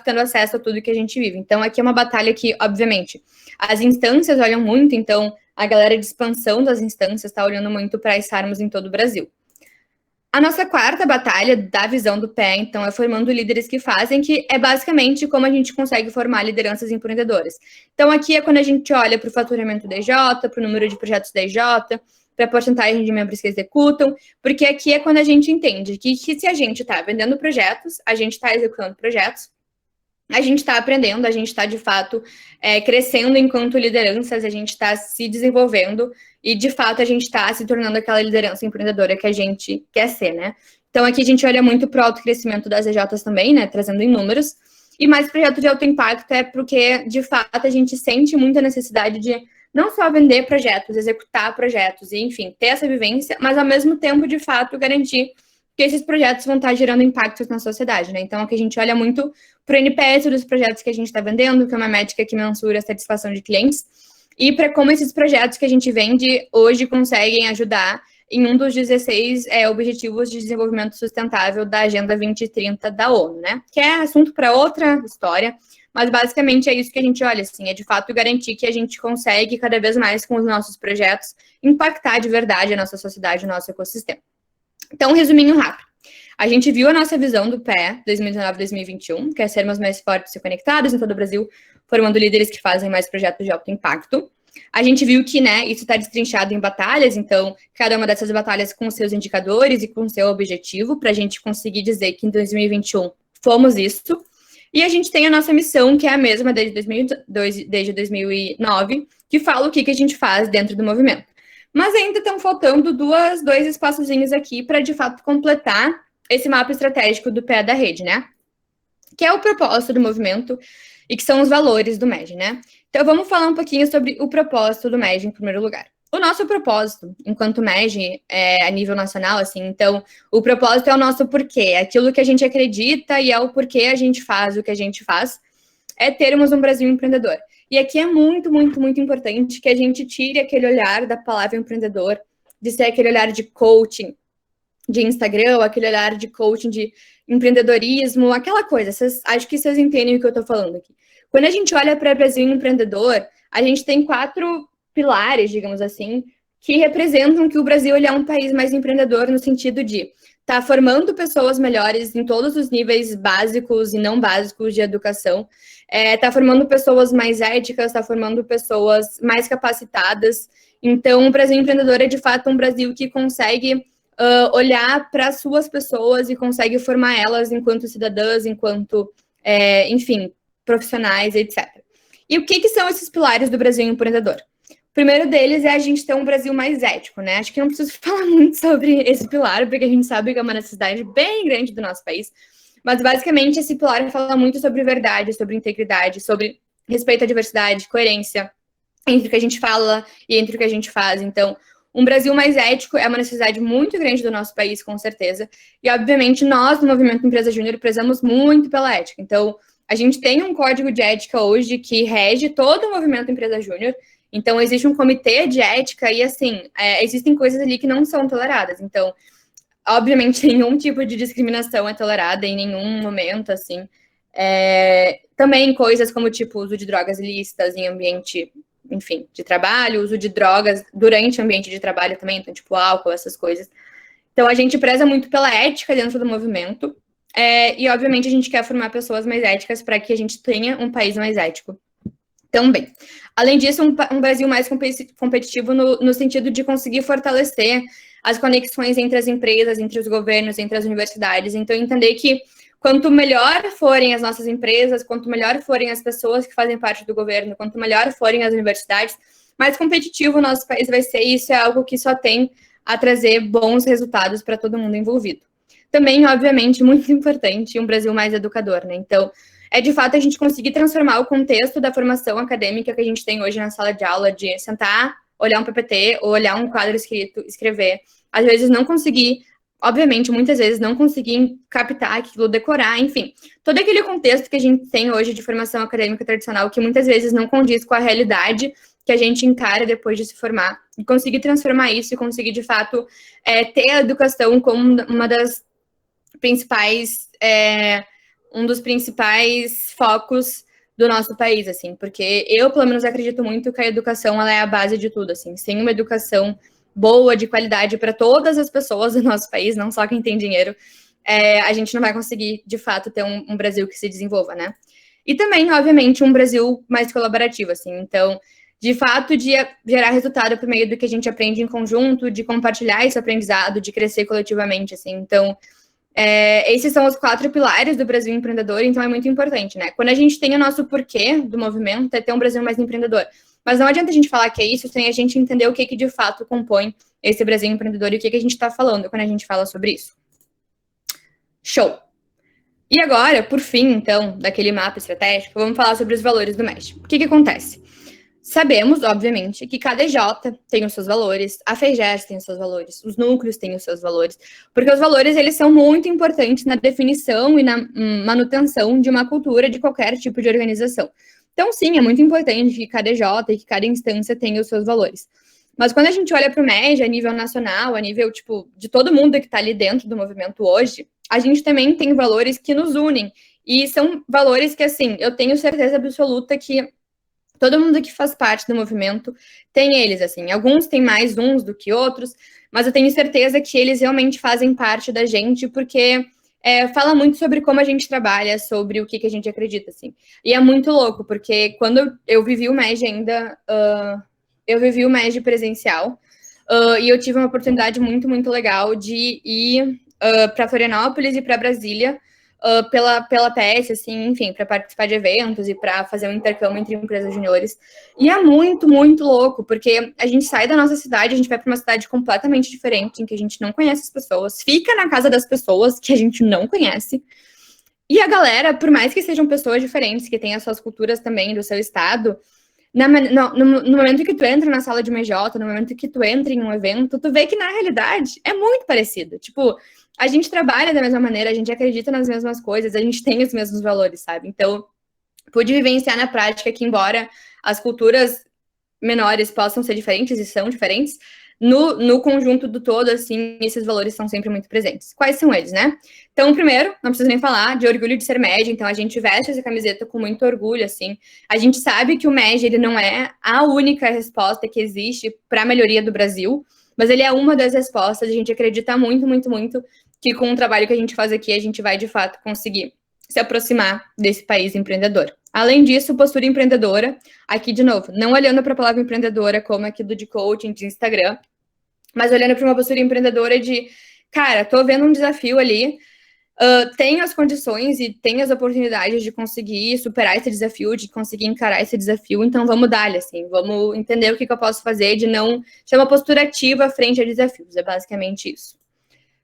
tendo acesso a tudo que a gente vive. Então, aqui é uma batalha que, obviamente, as instâncias olham muito, então, a galera de expansão das instâncias está olhando muito para estarmos em todo o Brasil. A nossa quarta batalha da visão do PE, então, é formando líderes que fazem, que é basicamente como a gente consegue formar lideranças empreendedoras. Então, aqui é quando a gente olha para o faturamento da EJ, para o número de projetos da EJ, para a porcentagem de membros que executam, porque aqui é quando a gente entende que se a gente está vendendo projetos, a gente está executando projetos, a gente está aprendendo, a gente está, de fato, crescendo enquanto lideranças, a gente está se desenvolvendo e, de fato, a gente está se tornando aquela liderança empreendedora que a gente quer ser, né? Então, aqui a gente olha muito para o autocrescimento das EJs também, né? Trazendo em números. E mais projeto de alto impacto é porque, de fato, a gente sente muita necessidade de não só vender projetos, executar projetos e, enfim, ter essa vivência, mas, ao mesmo tempo, de fato, garantir que esses projetos vão estar gerando impactos na sociedade, né? Então, aqui a gente olha muito para o NPS dos projetos que a gente está vendendo, que é uma métrica que mensura a satisfação de clientes, e para como esses projetos que a gente vende hoje conseguem ajudar em um dos 16 Objetivos de Desenvolvimento Sustentável da Agenda 2030 da ONU, né? Que é assunto para outra história, mas basicamente é isso que a gente olha, assim, é de fato garantir que a gente consegue cada vez mais com os nossos projetos impactar de verdade a nossa sociedade, o nosso ecossistema. Então, um resuminho rápido. A gente viu a nossa visão do PE 2019-2021, que é sermos mais fortes e conectados em todo o Brasil, formando líderes que fazem mais projetos de alto impacto. A gente viu que, né, isso está destrinchado em batalhas, então, cada uma dessas batalhas com seus indicadores e com seu objetivo, para a gente conseguir dizer que em 2021 fomos isso. E a gente tem a nossa missão, que é a mesma desde 2009, que fala o que a gente faz dentro do movimento. Mas ainda estão faltando dois espaçozinhos aqui para, de fato, completar esse mapa estratégico do PE da rede, né? Que é o propósito do movimento e que são os valores do MEG, né? Então, vamos falar um pouquinho sobre o propósito do MEG, em primeiro lugar. O nosso propósito, enquanto MEG, a nível nacional, assim, então, o propósito é o nosso porquê, é aquilo que a gente acredita e é o porquê a gente faz o que a gente faz, é termos um Brasil empreendedor. E aqui é muito, muito, muito importante que a gente tire aquele olhar da palavra empreendedor, de ser aquele olhar de coaching, de Instagram, aquele olhar de coaching, de empreendedorismo, aquela coisa. Acho que vocês entendem o que eu estou falando aqui. Quando a gente olha para o Brasil empreendedor, a gente tem 4 pilares, digamos assim, que representam que o Brasil ele é um país mais empreendedor no sentido de estar formando pessoas melhores em todos os níveis básicos e não básicos de educação, está formando pessoas mais éticas, está formando pessoas mais capacitadas. Então, o Brasil empreendedor é, de fato, um Brasil que consegue olhar para as suas pessoas e consegue formar elas enquanto cidadãs, enquanto, enfim, profissionais, etc. E o que são esses pilares do Brasil empreendedor? O primeiro deles é a gente ter um Brasil mais ético, né? Acho que não preciso falar muito sobre esse pilar, porque a gente sabe que é uma necessidade bem grande do nosso país. Mas, basicamente, esse pilar fala muito sobre verdade, sobre integridade, sobre respeito à diversidade, coerência entre o que a gente fala e entre o que a gente faz. Então, um Brasil mais ético é uma necessidade muito grande do nosso país, com certeza. E, obviamente, nós, no Movimento Empresa Júnior, prezamos muito pela ética. Então, a gente tem um código de ética hoje que rege todo o Movimento Empresa Júnior. Então, existe um comitê de ética e, assim, existem coisas ali que não são toleradas. Então, obviamente, nenhum tipo de discriminação é tolerada em nenhum momento, assim. Também coisas como, tipo, uso de drogas ilícitas em ambiente, enfim, de trabalho, uso de drogas durante o ambiente de trabalho também, então, tipo, álcool, essas coisas. Então, a gente preza muito pela ética dentro do movimento e, obviamente, a gente quer formar pessoas mais éticas para que a gente tenha um país mais ético também. Além disso, um Brasil mais competitivo no sentido de conseguir fortalecer as conexões entre as empresas, entre os governos, entre as universidades. Então, entender que quanto melhor forem as nossas empresas, quanto melhor forem as pessoas que fazem parte do governo, quanto melhor forem as universidades, mais competitivo o nosso país vai ser, e isso é algo que só tem a trazer bons resultados para todo mundo envolvido. Também, obviamente, muito importante, um Brasil mais educador, né? Então, é de fato a gente conseguir transformar o contexto da formação acadêmica que a gente tem hoje na sala de aula, de sentar, olhar um PPT, ou olhar um quadro escrito, escrever. Às vezes não conseguir, obviamente, muitas vezes não conseguir captar aquilo, decorar, enfim. Todo aquele contexto que a gente tem hoje de formação acadêmica tradicional, que muitas vezes não condiz com a realidade que a gente encara depois de se formar, e conseguir transformar isso e conseguir, de fato, ter a educação como uma das principais, um dos principais focos do nosso país, assim, porque eu, pelo menos, acredito muito que a educação, ela é a base de tudo, assim, sem uma educação boa, de qualidade para todas as pessoas do nosso país, não só quem tem dinheiro, a gente não vai conseguir, de fato, ter um Brasil que se desenvolva, né? E também, obviamente, um Brasil mais colaborativo, assim, então, de fato, de gerar resultado por meio do que a gente aprende em conjunto, de compartilhar esse aprendizado, de crescer coletivamente, assim. Então, esses são os 4 pilares do Brasil empreendedor, então é muito importante, né? Quando a gente tem o nosso porquê do movimento, é ter um Brasil mais empreendedor. Mas não adianta a gente falar que é isso sem a gente entender o que de fato compõe esse Brasil empreendedor e o que a gente está falando quando a gente fala sobre isso. Show! E agora, por fim, então, daquele mapa estratégico, vamos falar sobre os valores do MEST. O que acontece? Sabemos, obviamente, que cada EJ tem os seus valores, a FEGERS tem os seus valores, os núcleos têm os seus valores, porque os valores, eles são muito importantes na definição e na manutenção de uma cultura de qualquer tipo de organização. Então, sim, é muito importante que cada EJ e que cada instância tenha os seus valores. Mas quando a gente olha para o MEG, a nível nacional, a nível, tipo, de todo mundo que está ali dentro do movimento hoje, a gente também tem valores que nos unem, e são valores que, assim, eu tenho certeza absoluta que todo mundo que faz parte do movimento tem eles, assim. Alguns têm mais uns do que outros, mas eu tenho certeza que eles realmente fazem parte da gente, porque fala muito sobre como a gente trabalha, sobre o que a gente acredita, assim. E é muito louco, porque quando eu vivi o MEG ainda, eu vivi o MEG presencial, e eu tive uma oportunidade muito, muito legal de ir para Florianópolis e para Brasília, pela PS, assim, enfim, para participar de eventos e para fazer um intercâmbio entre empresas juniores. E é muito, muito louco, porque a gente sai da nossa cidade, a gente vai para uma cidade completamente diferente, em que a gente não conhece as pessoas, fica na casa das pessoas que a gente não conhece. E a galera, por mais que sejam pessoas diferentes, que têm as suas culturas também do seu estado, no momento que tu entra na sala de uma EJ, no momento que tu entra em um evento, tu vê que, na realidade, é muito parecido. Tipo, a gente trabalha da mesma maneira, a gente acredita nas mesmas coisas, a gente tem os mesmos valores, sabe? Então, pude vivenciar na prática que, embora as culturas menores possam ser diferentes e são diferentes, no conjunto do todo, assim, esses valores são sempre muito presentes. Quais são eles, né? Então, primeiro, não preciso nem falar, de orgulho de ser MEG, então a gente veste essa camiseta com muito orgulho, assim. A gente sabe que o MEG, ele não é a única resposta que existe para a melhoria do Brasil, mas ele é uma das respostas, a gente acredita muito, muito, muito que com o trabalho que a gente faz aqui, a gente vai, de fato, conseguir se aproximar desse país empreendedor. Além disso, postura empreendedora, aqui, de novo, não olhando para a palavra empreendedora como aquilo de coaching, de Instagram, mas olhando para uma postura empreendedora de, cara, tô vendo um desafio ali, tenho as condições e tenho as oportunidades de conseguir superar esse desafio, de conseguir encarar esse desafio, então vamos dar-lhe, assim, vamos entender o que eu posso fazer, de não ter uma postura ativa frente a desafios, é basicamente isso.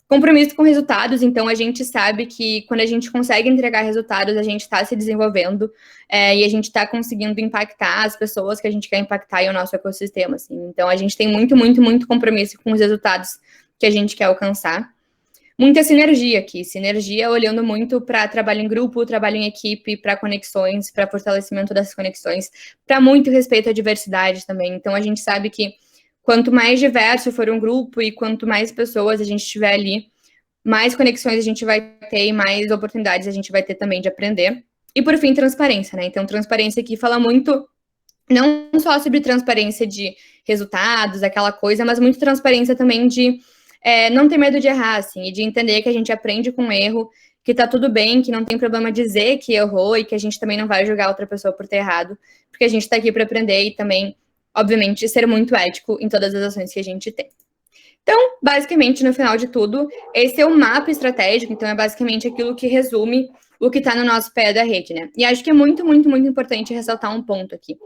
Compromisso com resultados, então a gente sabe que quando a gente consegue entregar resultados, a gente está se desenvolvendo e a gente está conseguindo impactar as pessoas que a gente quer impactar e o nosso ecossistema, assim. Então a gente tem muito, muito, muito compromisso com os resultados que a gente quer alcançar. Muita sinergia aqui, sinergia olhando muito para trabalho em grupo, trabalho em equipe, para conexões, para fortalecimento dessas conexões, para muito respeito à diversidade também. Então a gente sabe que quanto mais diverso for um grupo e quanto mais pessoas a gente tiver ali, mais conexões a gente vai ter e mais oportunidades a gente vai ter também de aprender. E, por fim, transparência, né? Então, transparência aqui fala muito, não só sobre transparência de resultados, aquela coisa, mas muito transparência também de não ter medo de errar, assim, e de entender que a gente aprende com erro, que tá tudo bem, que não tem problema dizer que errou e que a gente também não vai julgar outra pessoa por ter errado, porque a gente tá aqui para aprender e também, obviamente, ser muito ético em todas as ações que a gente tem. Então, basicamente, no final de tudo, esse é o mapa estratégico, então é basicamente aquilo que resume o que está no nosso PE da rede, né? E acho que é muito, muito, muito importante ressaltar um ponto aqui.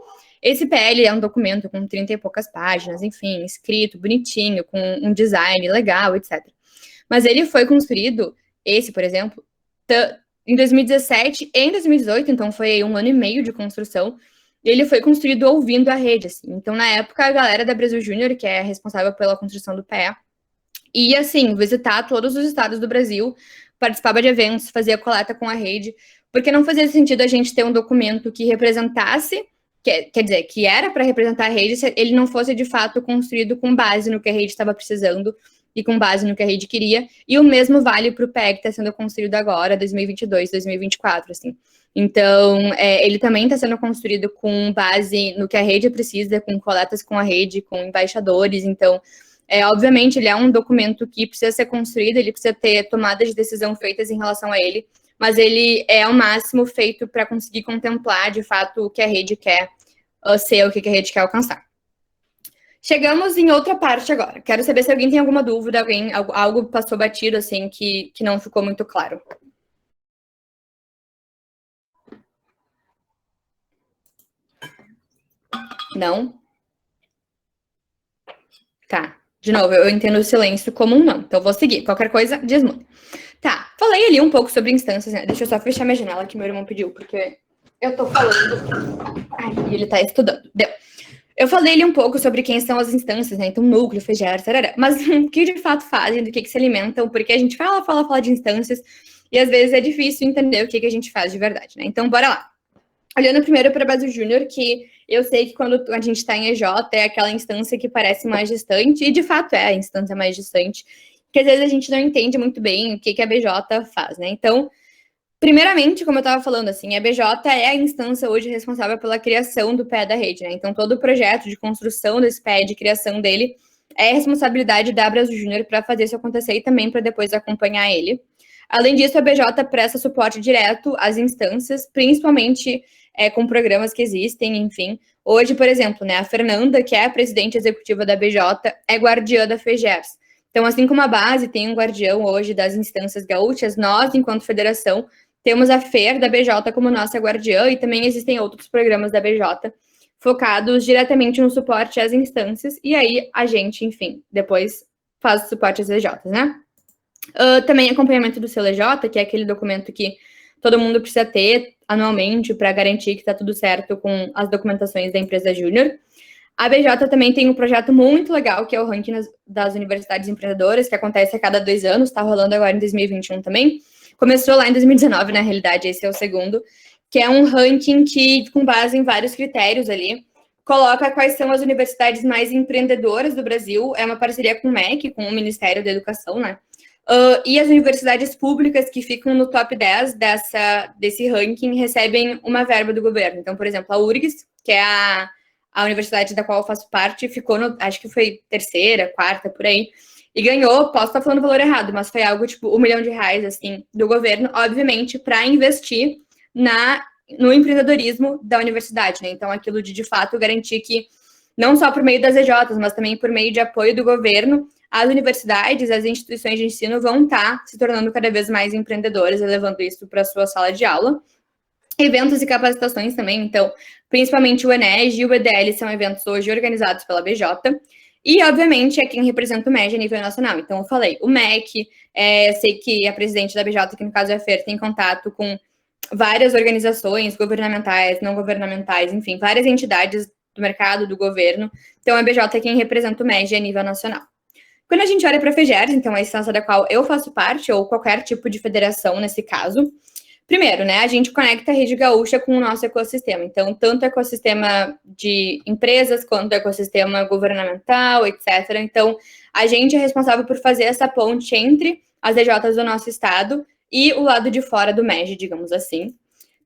Esse PL é um documento com 30 e poucas páginas, enfim, escrito, bonitinho, com um design legal, etc. Mas ele foi construído, esse, por exemplo, em 2017 e em 2018, então foi um ano e meio de construção, e ele foi construído ouvindo a rede, assim. Então, na época, a galera da Brasil Júnior, que é responsável pela construção do PE, ia, assim, visitar todos os estados do Brasil, participava de eventos, fazia coleta com a rede, porque não fazia sentido a gente ter um documento que representasse, quer dizer, que era para representar a rede, se ele não fosse, de fato, construído com base no que a rede estava precisando e com base no que a rede queria, e o mesmo vale para o PE que está sendo construído agora, 2022, 2024, assim. Então, ele também está sendo construído com base no que a rede precisa, com coletas com a rede, com embaixadores. Então, obviamente, ele é um documento que precisa ser construído, ele precisa ter tomadas de decisão feitas em relação a ele, mas ele é ao máximo feito para conseguir contemplar, de fato, o que a rede quer ser, o que a rede quer alcançar. Chegamos em outra parte agora. Quero saber se alguém tem alguma dúvida, algo passou batido, assim, que não ficou muito claro. Não? Tá. De novo, eu entendo o silêncio como um não. Então, vou seguir. Qualquer coisa, desmuta. Tá. Falei ali um pouco sobre instâncias, né? Deixa eu só fechar minha janela que meu irmão pediu, porque eu tô falando. Ai, ele tá estudando. Deu. Eu falei ali um pouco sobre quem são as instâncias, né? Então, núcleo, FGER, tarará. Mas o que de fato fazem, do que se alimentam, porque a gente fala de instâncias e às vezes é difícil entender o que a gente faz de verdade, né? Então, bora lá. Olhando primeiro para a Brasil Júnior, que eu sei que quando a gente está em EJ é aquela instância que parece mais distante, e de fato é a instância mais distante, que às vezes a gente não entende muito bem o que a BJ faz, né? Então, primeiramente, como eu estava falando, assim, a BJ é a instância hoje responsável pela criação do PE da rede, né? Então, todo o projeto de construção desse PE, de criação dele, é responsabilidade da Brasil Júnior para fazer isso acontecer e também para depois acompanhar ele. Além disso, a BJ presta suporte direto às instâncias, principalmente com programas que existem, enfim. Hoje, por exemplo, né, a Fernanda, que é a presidente executiva da BJ, é guardiã da FGERS. Então, assim como a base tem um guardião hoje das instâncias gaúchas, nós, enquanto federação, temos a FER da BJ como nossa guardiã e também existem outros programas da BJ focados diretamente no suporte às instâncias e aí a gente, enfim, depois faz o suporte às EJs, né? Também acompanhamento do seu EJ, que é aquele documento que todo mundo precisa ter anualmente para garantir que está tudo certo com as documentações da empresa júnior. A BJ também tem um projeto muito legal, que é o ranking das universidades empreendedoras, que acontece a cada 2 anos, está rolando agora em 2021 também. Começou lá em 2019, na realidade, esse é o segundo, que é um ranking que, com base em vários critérios ali, coloca quais são as universidades mais empreendedoras do Brasil. É uma parceria com o MEC, com o Ministério da Educação, né? E as universidades públicas que ficam no top 10 desse ranking recebem uma verba do governo. Então, por exemplo, a URGS, que é a universidade da qual eu faço parte, ficou acho que foi 3ª, 4ª, por aí, e ganhou, posso estar falando o valor errado, mas foi algo tipo R$1 milhão, assim, do governo, obviamente, para investir no empreendedorismo da universidade, né? Então, aquilo de fato, garantir que, não só por meio das EJs, mas também por meio de apoio do governo, as universidades, as instituições de ensino vão estar se tornando cada vez mais empreendedoras e levando isso para a sua sala de aula. Eventos e capacitações também, então, principalmente o ENEG e o EDL são eventos hoje organizados pela BJ, e, obviamente, é quem representa o MEG a nível nacional. Então, eu falei, o MEC, sei que a presidente da BJ, que no caso é a FER, tem contato com várias organizações governamentais, não governamentais, enfim, várias entidades do mercado, do governo. Então, a BJ é quem representa o MEG a nível nacional. Quando a gente olha para a FGERS, então, a instância da qual eu faço parte, ou qualquer tipo de federação nesse caso, primeiro, né, a gente conecta a Rede Gaúcha com o nosso ecossistema. Então, tanto o ecossistema de empresas, quanto o ecossistema governamental, etc. Então, a gente é responsável por fazer essa ponte entre as EJs do nosso estado e o lado de fora do MEG, digamos assim.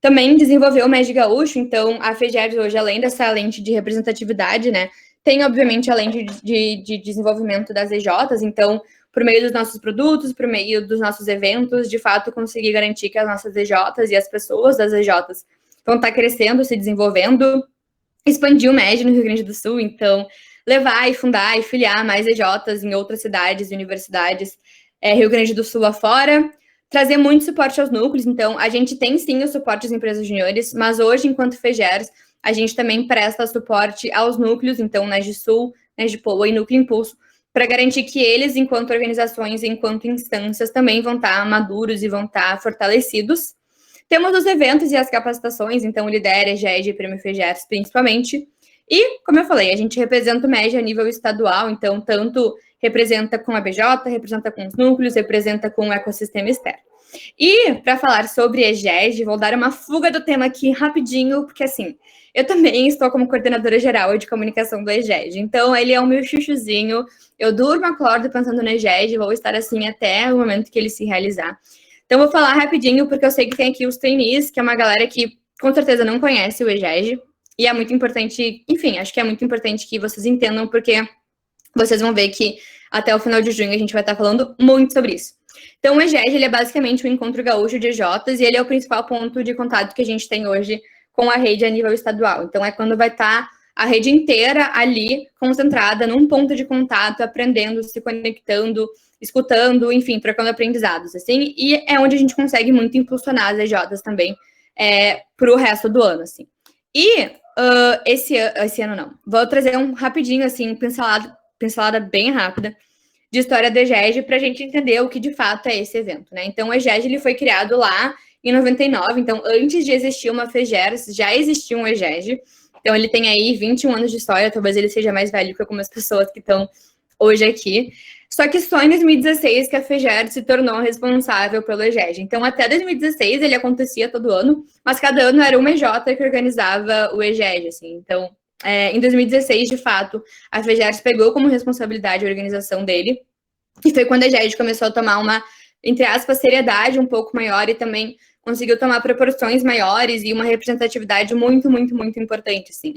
Também desenvolveu o MEG Gaúcho, então, a FGERS hoje, além dessa lente de representatividade, né, tem, obviamente, a lente de desenvolvimento das EJs, então, por meio dos nossos produtos, por meio dos nossos eventos, de fato, conseguir garantir que as nossas EJs e as pessoas das EJs vão estar crescendo, se desenvolvendo, expandir o MEG no Rio Grande do Sul, então, levar e fundar e filiar mais EJs em outras cidades e universidades, Rio Grande do Sul afora, trazer muito suporte aos núcleos. Então, a gente tem sim o suporte às empresas juniores, mas hoje, enquanto FEGERS, a gente também presta suporte aos núcleos, então, NESG-Sul, NESG-Poa e Núcleo Impulso, para garantir que eles, enquanto organizações, enquanto instâncias, também vão estar maduros e vão estar fortalecidos. Temos os eventos e as capacitações, então, Lidera, EGED e Prêmio FEGERS, principalmente. E, como eu falei, a gente representa o MEG a nível estadual, então, tanto representa com a BJ, representa com os núcleos, representa com o ecossistema externo. E, para falar sobre EGED, vou dar uma fuga do tema aqui rapidinho, porque, assim, eu também estou como coordenadora geral de comunicação do EGED, então, ele é o meu chuchuzinho, eu durmo, acordo pensando no EGED, vou estar assim até o momento que ele se realizar. Então, vou falar rapidinho, porque eu sei que tem aqui os trainees, que é uma galera que, com certeza, não conhece o EGED, e é muito importante, enfim, acho que é muito importante que vocês entendam, porque vocês vão ver que até o final de junho a gente vai estar falando muito sobre isso. Então, o EGED, ele é basicamente o Encontro Gaúcho de EJs, e ele é o principal ponto de contato que a gente tem hoje com a rede a nível estadual. Então, é quando vai estar a rede inteira ali, concentrada num ponto de contato, aprendendo, se conectando, escutando, enfim, trocando aprendizados, assim, e é onde a gente consegue muito impulsionar as EJs também para o resto do ano, assim. E esse ano não. Vou trazer um rapidinho, assim, pincelada bem rápida de história do EGED para a gente entender o que de fato é esse evento, né? Então, o EGED, ele foi criado lá em 99, então, antes de existir uma FEGERS, já existia um EGED. Então, ele tem aí 21 anos de história, talvez ele seja mais velho que algumas pessoas que estão hoje aqui. Só que só em 2016 que a FEGERS se tornou responsável pelo EGED. Então, até 2016 ele acontecia todo ano, mas cada ano era uma EJ que organizava o EGED, assim. Então, em 2016, de fato, a FEGERS pegou como responsabilidade a organização dele, e foi quando a EGED começou a tomar uma, entre aspas, seriedade um pouco maior e também conseguiu tomar proporções maiores e uma representatividade muito, muito, muito importante, assim.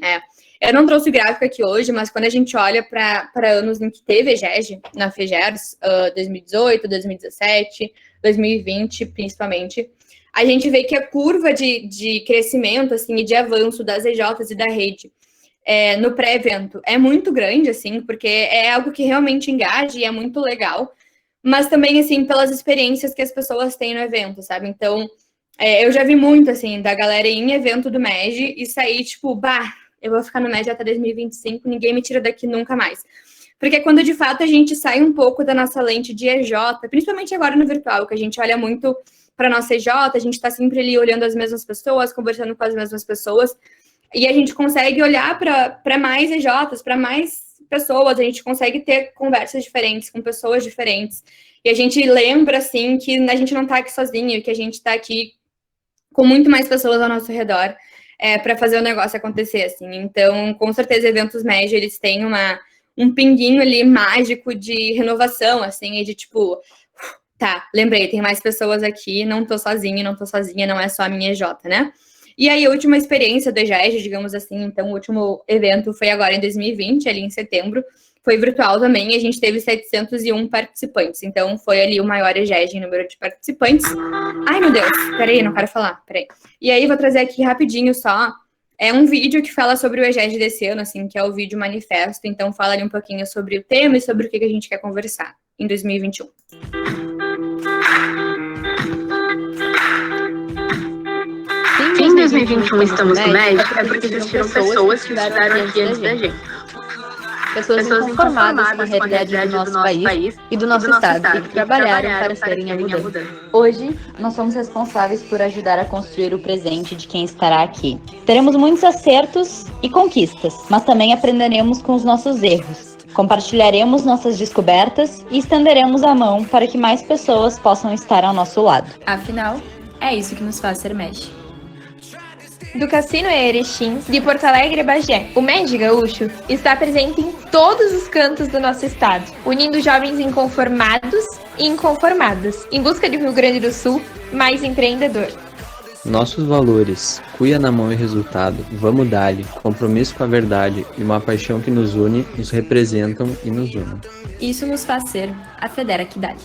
Eu não trouxe o gráfico aqui hoje, mas quando a gente olha para anos em que teve EGED na FEGERS, 2018, 2017, 2020, principalmente, a gente vê que a curva de crescimento, assim, e de avanço das EJs e da rede no pré-evento é muito grande, assim, porque é algo que realmente engaja e é muito legal, mas também, assim, pelas experiências que as pessoas têm no evento, sabe? Então, eu já vi muito, assim, da galera ir em evento do MEG e sair, tipo, eu vou ficar no MEG até 2025, ninguém me tira daqui nunca mais. Porque quando, de fato, a gente sai um pouco da nossa lente de EJ, principalmente agora no virtual, que a gente olha muito para a nossa EJ, a gente está sempre ali olhando as mesmas pessoas, conversando com as mesmas pessoas, e a gente consegue olhar para mais EJs, para mais pessoas, a gente consegue ter conversas diferentes, com pessoas diferentes, e a gente lembra, assim, que a gente não está aqui sozinho, que a gente está aqui com muito mais pessoas ao nosso redor, para fazer o negócio acontecer, assim. Então, com certeza, eventos MEG, eles têm um pinguinho ali mágico de renovação, assim, e de tipo, tá, lembrei, tem mais pessoas aqui, não tô sozinha, não é só a minha EJ, né? E aí, a última experiência do EGED, digamos assim, então, o último evento foi agora em 2020, ali em setembro, foi virtual também, e a gente teve 701 participantes, então foi ali o maior EGED em número de participantes. Ai, meu Deus, peraí, não quero falar, peraí. E aí, vou trazer aqui rapidinho só, um vídeo que fala sobre o EGED desse ano, assim, que é o vídeo manifesto, então fala ali um pouquinho sobre o tema e sobre o que a gente quer conversar em 2021. Se em 2021 estamos no MEG, é porque existiram pessoas que estiveram aqui antes da gente. Pessoas inconformadas com a realidade do nosso país e do nosso estado e que trabalharam para serem a mudança. Hoje, nós somos responsáveis por ajudar a construir o presente de quem estará aqui. Teremos muitos acertos e conquistas, mas também aprenderemos com os nossos erros. Compartilharemos nossas descobertas e estenderemos a mão para que mais pessoas possam estar ao nosso lado. Afinal, é isso que nos faz ser MEG. Do Cassino e Erechim, de Porto Alegre e Bagé, o MEG Gaúcho está presente em todos os cantos do nosso estado, unindo jovens inconformados e inconformadas, em busca de um Rio Grande do Sul mais empreendedor. Nossos valores, cuia na mão e resultado, vamos dar-lhe, compromisso com a verdade e uma paixão que nos une, nos representam e nos unem. Isso nos faz ser a Federa que dá-lhe.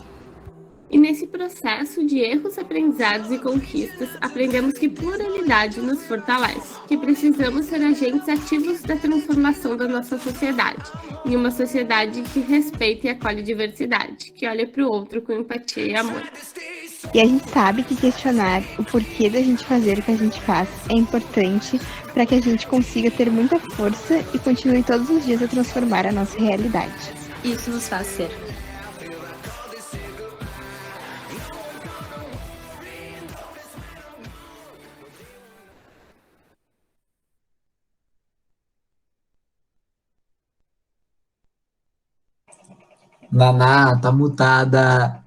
E nesse processo de erros, aprendizados e conquistas, aprendemos que pluralidade nos fortalece, que precisamos ser agentes ativos da transformação da nossa sociedade, em uma sociedade que respeita e acolhe diversidade, que olha para o outro com empatia e amor. E a gente sabe que questionar o porquê da gente fazer o que a gente faz é importante para que a gente consiga ter muita força e continue todos os dias a transformar a nossa realidade. Isso nos faz ser. Naná, tá mutada.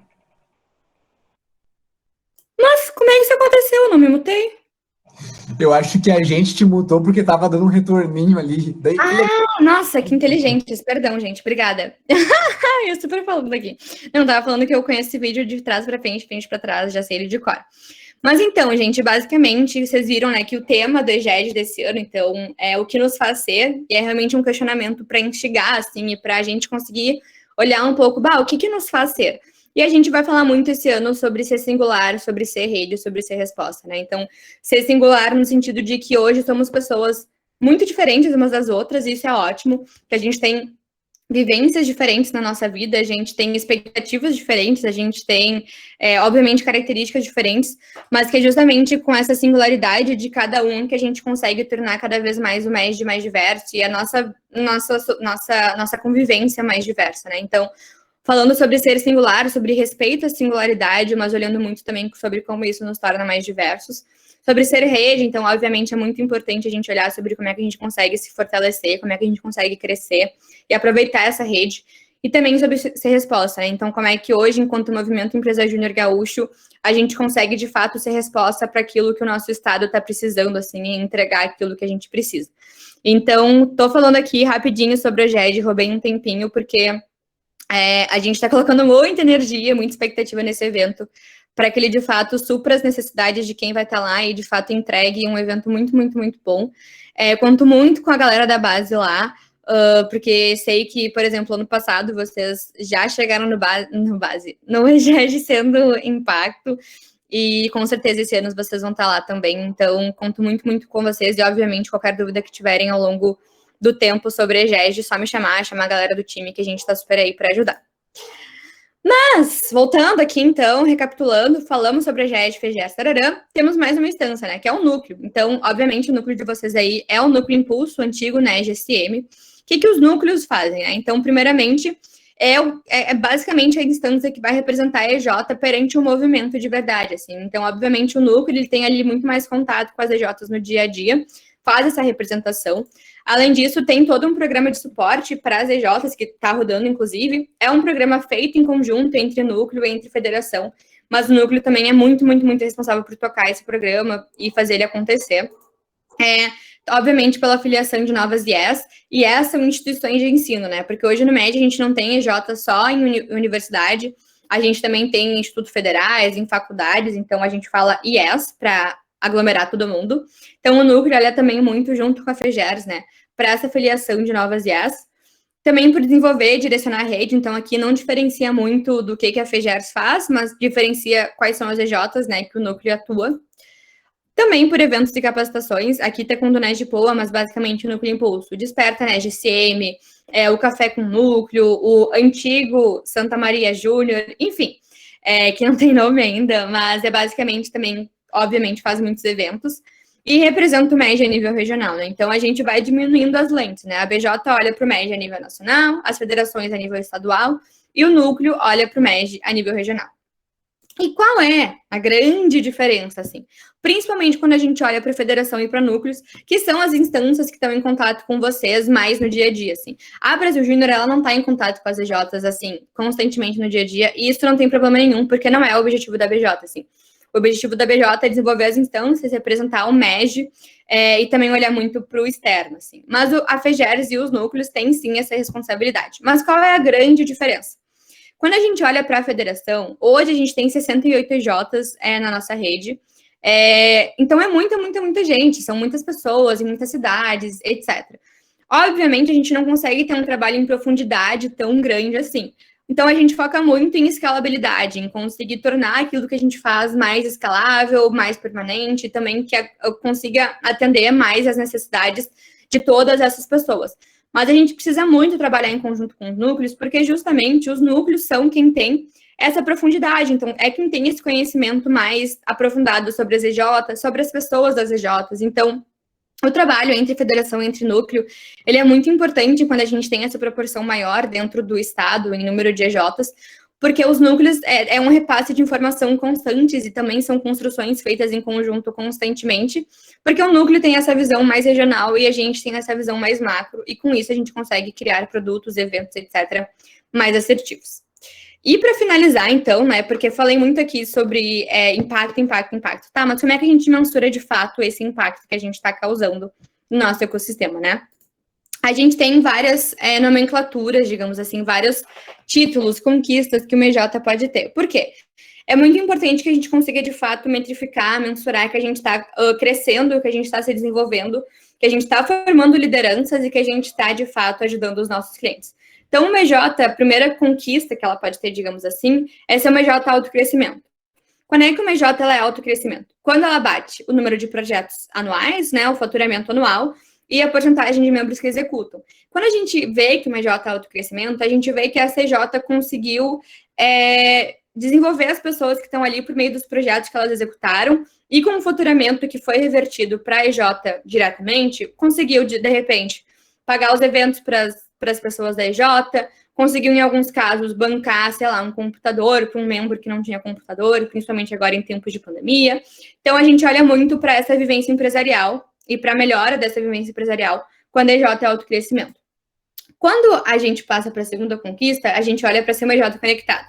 Mas como é que isso aconteceu? Eu não me mutei. Eu acho que a gente te mutou porque tava dando um retorninho ali. Daí, Nossa, que inteligentes. Perdão, gente. Obrigada. Eu super falando aqui. Não, tava falando que eu conheço esse vídeo de trás pra frente pra trás, já sei ele de cor. Mas então, gente, basicamente, vocês viram, né, que o tema do EGED desse ano, então, é o que nos faz ser, e é realmente um questionamento para instigar, assim, e pra gente conseguir olhar um pouco, o que nos faz ser? E a gente vai falar muito esse ano sobre ser singular, sobre ser rede, sobre ser resposta, né? Então, ser singular no sentido de que hoje somos pessoas muito diferentes umas das outras, e isso é ótimo, que a gente tem vivências diferentes na nossa vida, a gente tem expectativas diferentes, a gente tem, obviamente, características diferentes, mas que é justamente com essa singularidade de cada um que a gente consegue tornar cada vez mais o MEG mais diverso e a nossa convivência mais diversa, né? Então, falando sobre ser singular, sobre respeito à singularidade, mas olhando muito também sobre como isso nos torna mais diversos. Sobre ser rede, então, obviamente, é muito importante a gente olhar sobre como é que a gente consegue se fortalecer, como é que a gente consegue crescer e aproveitar essa rede. E também sobre ser resposta, né? Então, como é que hoje, enquanto Movimento Empresa Júnior Gaúcho, a gente consegue, de fato, ser resposta para aquilo que o nosso Estado está precisando, assim, e entregar aquilo que a gente precisa. Então, tô falando aqui rapidinho sobre o EGED, roubei um tempinho, porque a gente está colocando muita energia, muita expectativa nesse evento, para que ele, de fato, supra as necessidades de quem vai estar lá e, de fato, entregue um evento muito, muito, muito bom. Conto muito com a galera da base lá, porque sei que, por exemplo, ano passado, vocês já chegaram no EGED sendo impacto, e com certeza esse ano vocês vão estar lá também. Então, conto muito, muito com vocês, e, obviamente, qualquer dúvida que tiverem ao longo do tempo sobre EGED, só me chamar a galera do time, que a gente está super aí para ajudar. Mas, voltando aqui, então, recapitulando, falamos sobre a EGED, FGS, tararã, temos mais uma instância, né, que é o núcleo. Então, obviamente, o núcleo de vocês aí é o núcleo impulso, antigo, né, GSM. O que os núcleos fazem, né? Então, primeiramente, é basicamente a instância que vai representar a EJ perante um movimento de verdade, assim. Então, obviamente, o núcleo, ele tem ali muito mais contato com as EJs no dia a dia, faz essa representação. Além disso, tem todo um programa de suporte para as EJs, que está rodando, inclusive. É um programa feito em conjunto entre núcleo e entre federação, mas o núcleo também é muito, muito, muito responsável por tocar esse programa e fazer ele acontecer. Obviamente, pela filiação de novas IES, e essas são instituições de ensino, né? Porque hoje no MED a gente não tem EJ só em universidade, a gente também tem em institutos federais, em faculdades, então a gente fala IES para aglomerar todo mundo. Então, o núcleo é também muito junto com a FGERS, né, para essa filiação de novas IES. Também por desenvolver e direcionar a rede, então aqui não diferencia muito do que a FGERS faz, mas diferencia quais são as EJs, né, que o núcleo atua. Também por eventos e capacitações, aqui tá com o do NES de Poa, mas basicamente o núcleo impulso. Desperta, né, GCM, o Café com Núcleo, o antigo Santa Maria Júnior, enfim, que não tem nome ainda, mas é basicamente também, obviamente, faz muitos eventos e representa o MEG a nível regional, né? Então, a gente vai diminuindo as lentes, né? A BJ olha para o MEG a nível nacional, as federações a nível estadual e o núcleo olha para o MEG a nível regional. E qual é a grande diferença, assim? Principalmente quando a gente olha para a federação e para núcleos, que são as instâncias que estão em contato com vocês mais no dia a dia, assim. A Brasil Júnior, ela não está em contato com as EJs, assim, constantemente no dia a dia, e isso não tem problema nenhum, porque não é o objetivo da BJ, assim. O objetivo da BJ é desenvolver as instâncias, representar o MEG, e também olhar muito para o externo, assim. Mas a FGERS e os núcleos têm, sim, essa responsabilidade. Mas qual é a grande diferença? Quando a gente olha para a federação, hoje a gente tem 68 EJs na nossa rede, então é muita, muita, muita gente, são muitas pessoas em muitas cidades, etc. Obviamente, a gente não consegue ter um trabalho em profundidade tão grande assim, Então, a gente foca muito em escalabilidade, em conseguir tornar aquilo que a gente faz mais escalável, mais permanente, e também que consiga atender mais as necessidades de todas essas pessoas. Mas a gente precisa muito trabalhar em conjunto com os núcleos, porque justamente os núcleos são quem tem essa profundidade. Então, é quem tem esse conhecimento mais aprofundado sobre as EJs, sobre as pessoas das EJs. Então, o trabalho entre federação e entre núcleo, ele é muito importante quando a gente tem essa proporção maior dentro do estado, em número de EJs, porque os núcleos é um repasse de informação constantes e também são construções feitas em conjunto constantemente, porque o núcleo tem essa visão mais regional e a gente tem essa visão mais macro, e com isso a gente consegue criar produtos, eventos, etc., mais assertivos. E para finalizar, então, né, porque falei muito aqui sobre impacto. Tá, mas como é que a gente mensura de fato esse impacto que a gente está causando no nosso ecossistema, né? A gente tem várias nomenclaturas, digamos assim, vários títulos, conquistas que o MJ pode ter. Por quê? É muito importante que a gente consiga, de fato, metrificar, mensurar que a gente está crescendo, que a gente está se desenvolvendo, que a gente está formando lideranças e que a gente está, de fato, ajudando os nossos clientes. Então, o MJ, a primeira conquista que ela pode ter, digamos assim, é ser o MJ autocrescimento. Quando é que o MJ é autocrescimento? Quando ela bate o número de projetos anuais, né, o faturamento anual, e a porcentagem de membros que executam. Quando a gente vê que o MJ é autocrescimento, a gente vê que a CJ conseguiu desenvolver as pessoas que estão ali por meio dos projetos que elas executaram, e com o faturamento que foi revertido para a EJ diretamente, conseguiu, de repente, pagar os eventos para as pessoas da EJ, conseguiu, em alguns casos, bancar, sei lá, um computador para um membro que não tinha computador, principalmente agora em tempos de pandemia. Então, a gente olha muito para essa vivência empresarial e para a melhora dessa vivência empresarial quando a EJ é autocrescimento. Quando a gente passa para a segunda conquista, a gente olha para ser uma EJ conectada.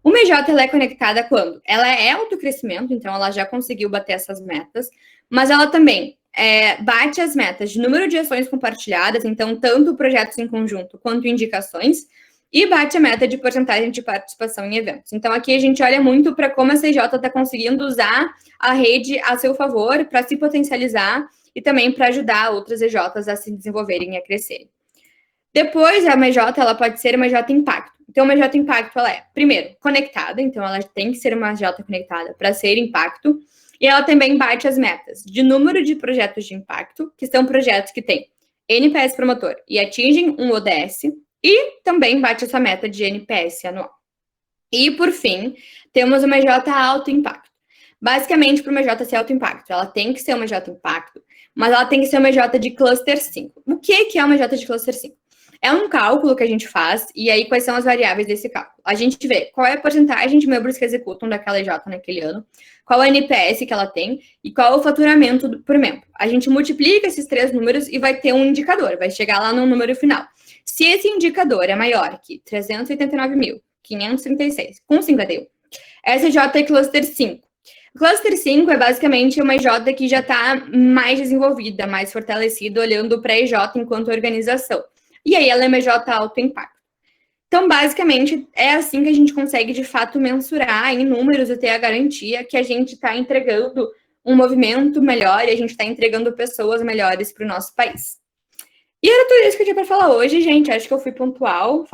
Uma EJ, ela é conectada quando? Ela é autocrescimento, então ela já conseguiu bater essas metas, mas ela também bate as metas de número de ações compartilhadas, então tanto projetos em conjunto quanto indicações, e bate a meta de porcentagem de participação em eventos. Então aqui a gente olha muito para como a CJ está conseguindo usar a rede a seu favor para se potencializar e também para ajudar outras EJs a se desenvolverem e a crescerem. Depois, a MJ, ela pode ser uma EJ Impacto. Então, uma EJ Impacto, ela é, primeiro, conectada. Então, ela tem que ser uma EJ conectada para ser impacto. E ela também bate as metas de número de projetos de impacto, que são projetos que têm NPS promotor e atingem um ODS. E também bate essa meta de NPS anual. E, por fim, temos uma EJ Alto Impacto. Basicamente, para uma EJ ser alto impacto, ela tem que ser uma EJ Impacto, mas ela tem que ser uma EJ de Cluster 5. O que é uma EJ de Cluster 5? É um cálculo que a gente faz, e aí quais são as variáveis desse cálculo? A gente vê qual é a porcentagem de membros que executam daquela EJ naquele ano, qual é a NPS que ela tem e qual é o faturamento por membro. A gente multiplica esses três números e vai ter um indicador, vai chegar lá no número final. Se esse indicador é maior que 389.536, com 51, essa EJ é Cluster 5. Cluster 5 é basicamente uma EJ que já está mais desenvolvida, mais fortalecida, olhando para a EJ enquanto organização. E aí ela é uma EJ alto impacto. Então, basicamente, é assim que a gente consegue, de fato, mensurar em números e ter a garantia que a gente está entregando um movimento melhor e a gente está entregando pessoas melhores para o nosso país. E era tudo isso que eu tinha para falar hoje, gente. Acho que eu fui pontual.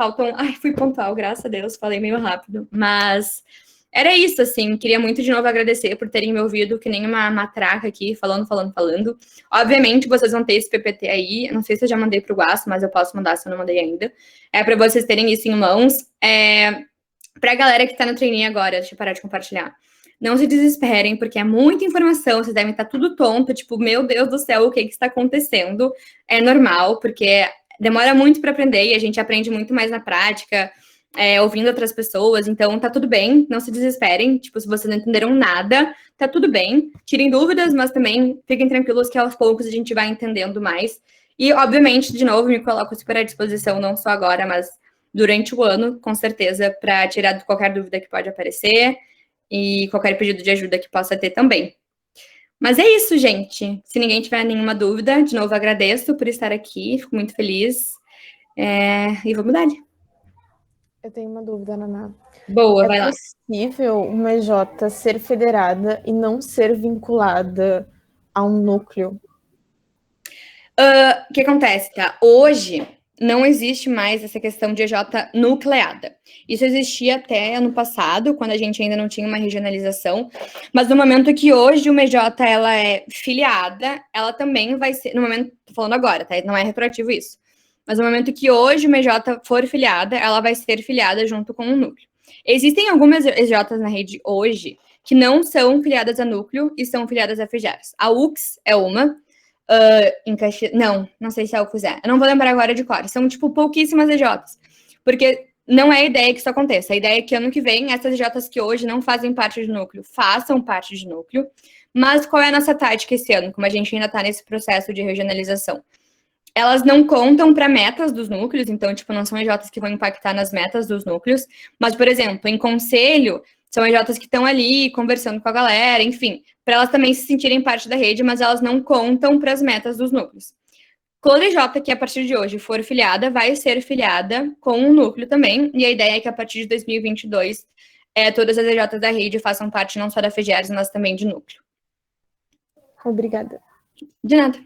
Fui pontual, graças a Deus. Falei meio rápido. Mas era isso, assim. Queria muito, de novo, agradecer por terem me ouvido, que nem uma matraca aqui, falando. Obviamente, vocês vão ter esse PPT aí. Não sei se eu já mandei para o Guaço, mas eu posso mandar se eu não mandei ainda. É para vocês terem isso em mãos. Para a galera que está no treininho agora, deixa eu parar de compartilhar. Não se desesperem, porque é muita informação, vocês devem estar tudo tonto, tipo, meu Deus do céu, o que está acontecendo? É normal, porque demora muito para aprender e a gente aprende muito mais na prática, ouvindo outras pessoas, então tá tudo bem, não se desesperem, tipo, se vocês não entenderam nada, tá tudo bem, tirem dúvidas, mas também fiquem tranquilos que aos poucos a gente vai entendendo mais. E, obviamente, de novo, me coloco super à disposição, não só agora, mas durante o ano, com certeza, para tirar qualquer dúvida que pode aparecer, e qualquer pedido de ajuda que possa ter também. Mas é isso, gente. Se ninguém tiver nenhuma dúvida, de novo agradeço por estar aqui, fico muito feliz. E vamos dar. Eu tenho uma dúvida, Naná. Boa, vai lá. É possível uma EJ ser federada e não ser vinculada a um núcleo? O que acontece, tá? Hoje, não existe mais essa questão de EJ nucleada. Isso existia até ano passado, quando a gente ainda não tinha uma regionalização, mas no momento que hoje uma EJ ela é filiada, ela também vai ser, no momento, tô falando agora, tá? Não é retroativo isso, mas no momento que hoje uma EJ for filiada, ela vai ser filiada junto com o núcleo. Existem algumas EJs na rede hoje que não são filiadas a núcleo e são filiadas a FGERS. A UX é uma, em Caxias... Não sei se é o UX é. Eu não vou lembrar agora de cor. São, tipo, pouquíssimas EJs. Porque não é a ideia que isso aconteça. A ideia é que ano que vem, essas EJs que hoje não fazem parte de núcleo, façam parte de núcleo. Mas qual é a nossa tática esse ano, como a gente ainda está nesse processo de regionalização? Elas não contam para metas dos núcleos, então, tipo, não são EJs que vão impactar nas metas dos núcleos. Mas, por exemplo, em conselho, são EJs que estão ali conversando com a galera, enfim, para elas também se sentirem parte da rede, mas elas não contam para as metas dos núcleos. Toda EJ que a partir de hoje for filiada, vai ser filiada com um núcleo também, e a ideia é que a partir de 2022, todas as EJs da rede façam parte não só da FGERS, mas também de núcleo. Obrigada. De nada.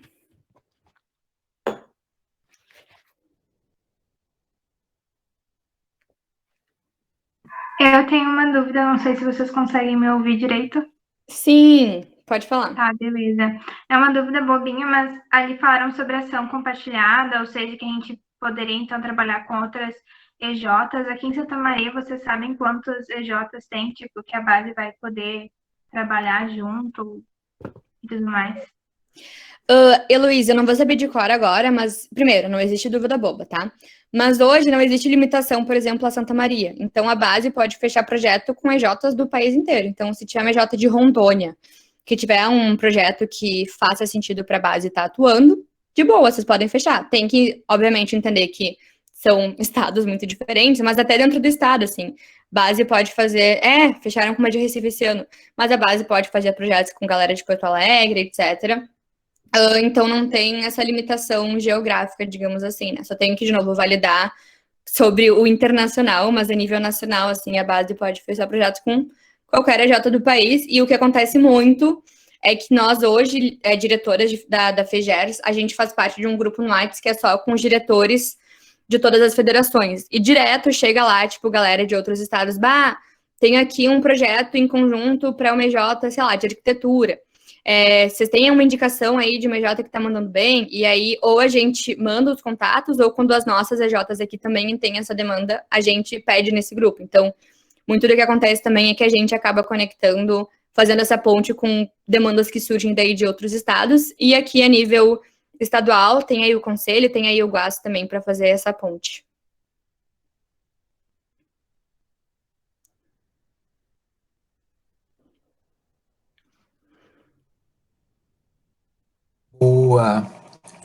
Eu tenho uma dúvida, não sei se vocês conseguem me ouvir direito. Sim, pode falar. Tá, beleza. É uma dúvida bobinha, mas ali falaram sobre ação compartilhada, ou seja, que a gente poderia, então, trabalhar com outras EJs. Aqui em Santa Maria, vocês sabem quantas EJs tem, tipo, que a base vai poder trabalhar junto e tudo mais? Heloísa, eu não vou saber de cor agora, mas, primeiro, não existe dúvida boba, tá? Mas hoje não existe limitação, por exemplo, a Santa Maria. Então, a base pode fechar projeto com EJs do país inteiro. Então, se tiver uma EJ de Rondônia, que tiver um projeto que faça sentido para a base estar atuando, de boa, vocês podem fechar. Tem que, obviamente, entender que são estados muito diferentes, mas até dentro do estado, assim, base pode fazer... fecharam com uma de Recife esse ano, mas a base pode fazer projetos com galera de Porto Alegre, etc., então não tem essa limitação geográfica, digamos assim, né? Só tenho que, de novo, validar sobre o internacional, mas a nível nacional, assim, a base pode fechar projetos com qualquer EJ do país. E o que acontece muito é que nós hoje, diretoras da FGERS, a gente faz parte de um grupo no WhatsApp que é só com os diretores de todas as federações. E direto chega lá, tipo, galera de outros estados, tem aqui um projeto em conjunto para uma EJ, sei lá, de arquitetura. Vocês têm uma indicação aí de uma EJ que está mandando bem, e aí ou a gente manda os contatos, ou quando as nossas EJs aqui também têm essa demanda, a gente pede nesse grupo. Então, muito do que acontece também é que a gente acaba conectando, fazendo essa ponte com demandas que surgem daí de outros estados, e aqui a nível estadual, tem aí o Conselho, tem aí o GUAS também para fazer essa ponte. Boa.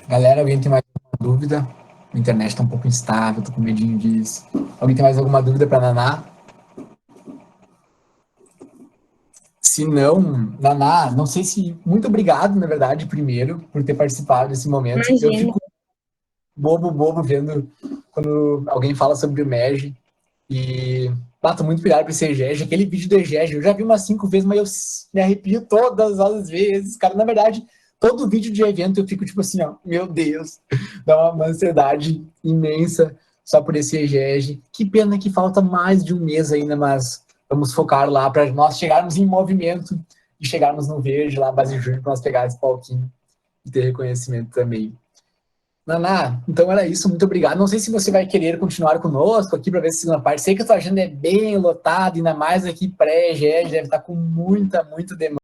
Galera, alguém tem mais alguma dúvida? A internet tá um pouco instável, tô com medinho disso. Alguém tem mais alguma dúvida para Naná? Se não, Naná, não sei se... Muito obrigado, na verdade, primeiro, por ter participado desse momento. Imagina. Eu fico bobo vendo quando alguém fala sobre o MEG. E tô muito pilhado para esse EGEG. Aquele vídeo do EGEG, eu já vi umas 5 vezes, mas eu me arrepio todas as vezes. Cara, na verdade... Todo vídeo de evento eu fico tipo assim, ó, meu Deus, dá uma ansiedade imensa só por esse EGEG. Que pena que falta mais de um mês ainda, mas vamos focar lá para nós chegarmos em movimento e chegarmos no verde lá, base júnior, para nós pegar esse palquinho e ter reconhecimento também. Naná, então era isso, muito obrigado. Não sei se você vai querer continuar conosco aqui para ver a segunda parte. Sei que a sua agenda é bem lotada, ainda mais aqui pré-EGEG, deve estar com muita demanda.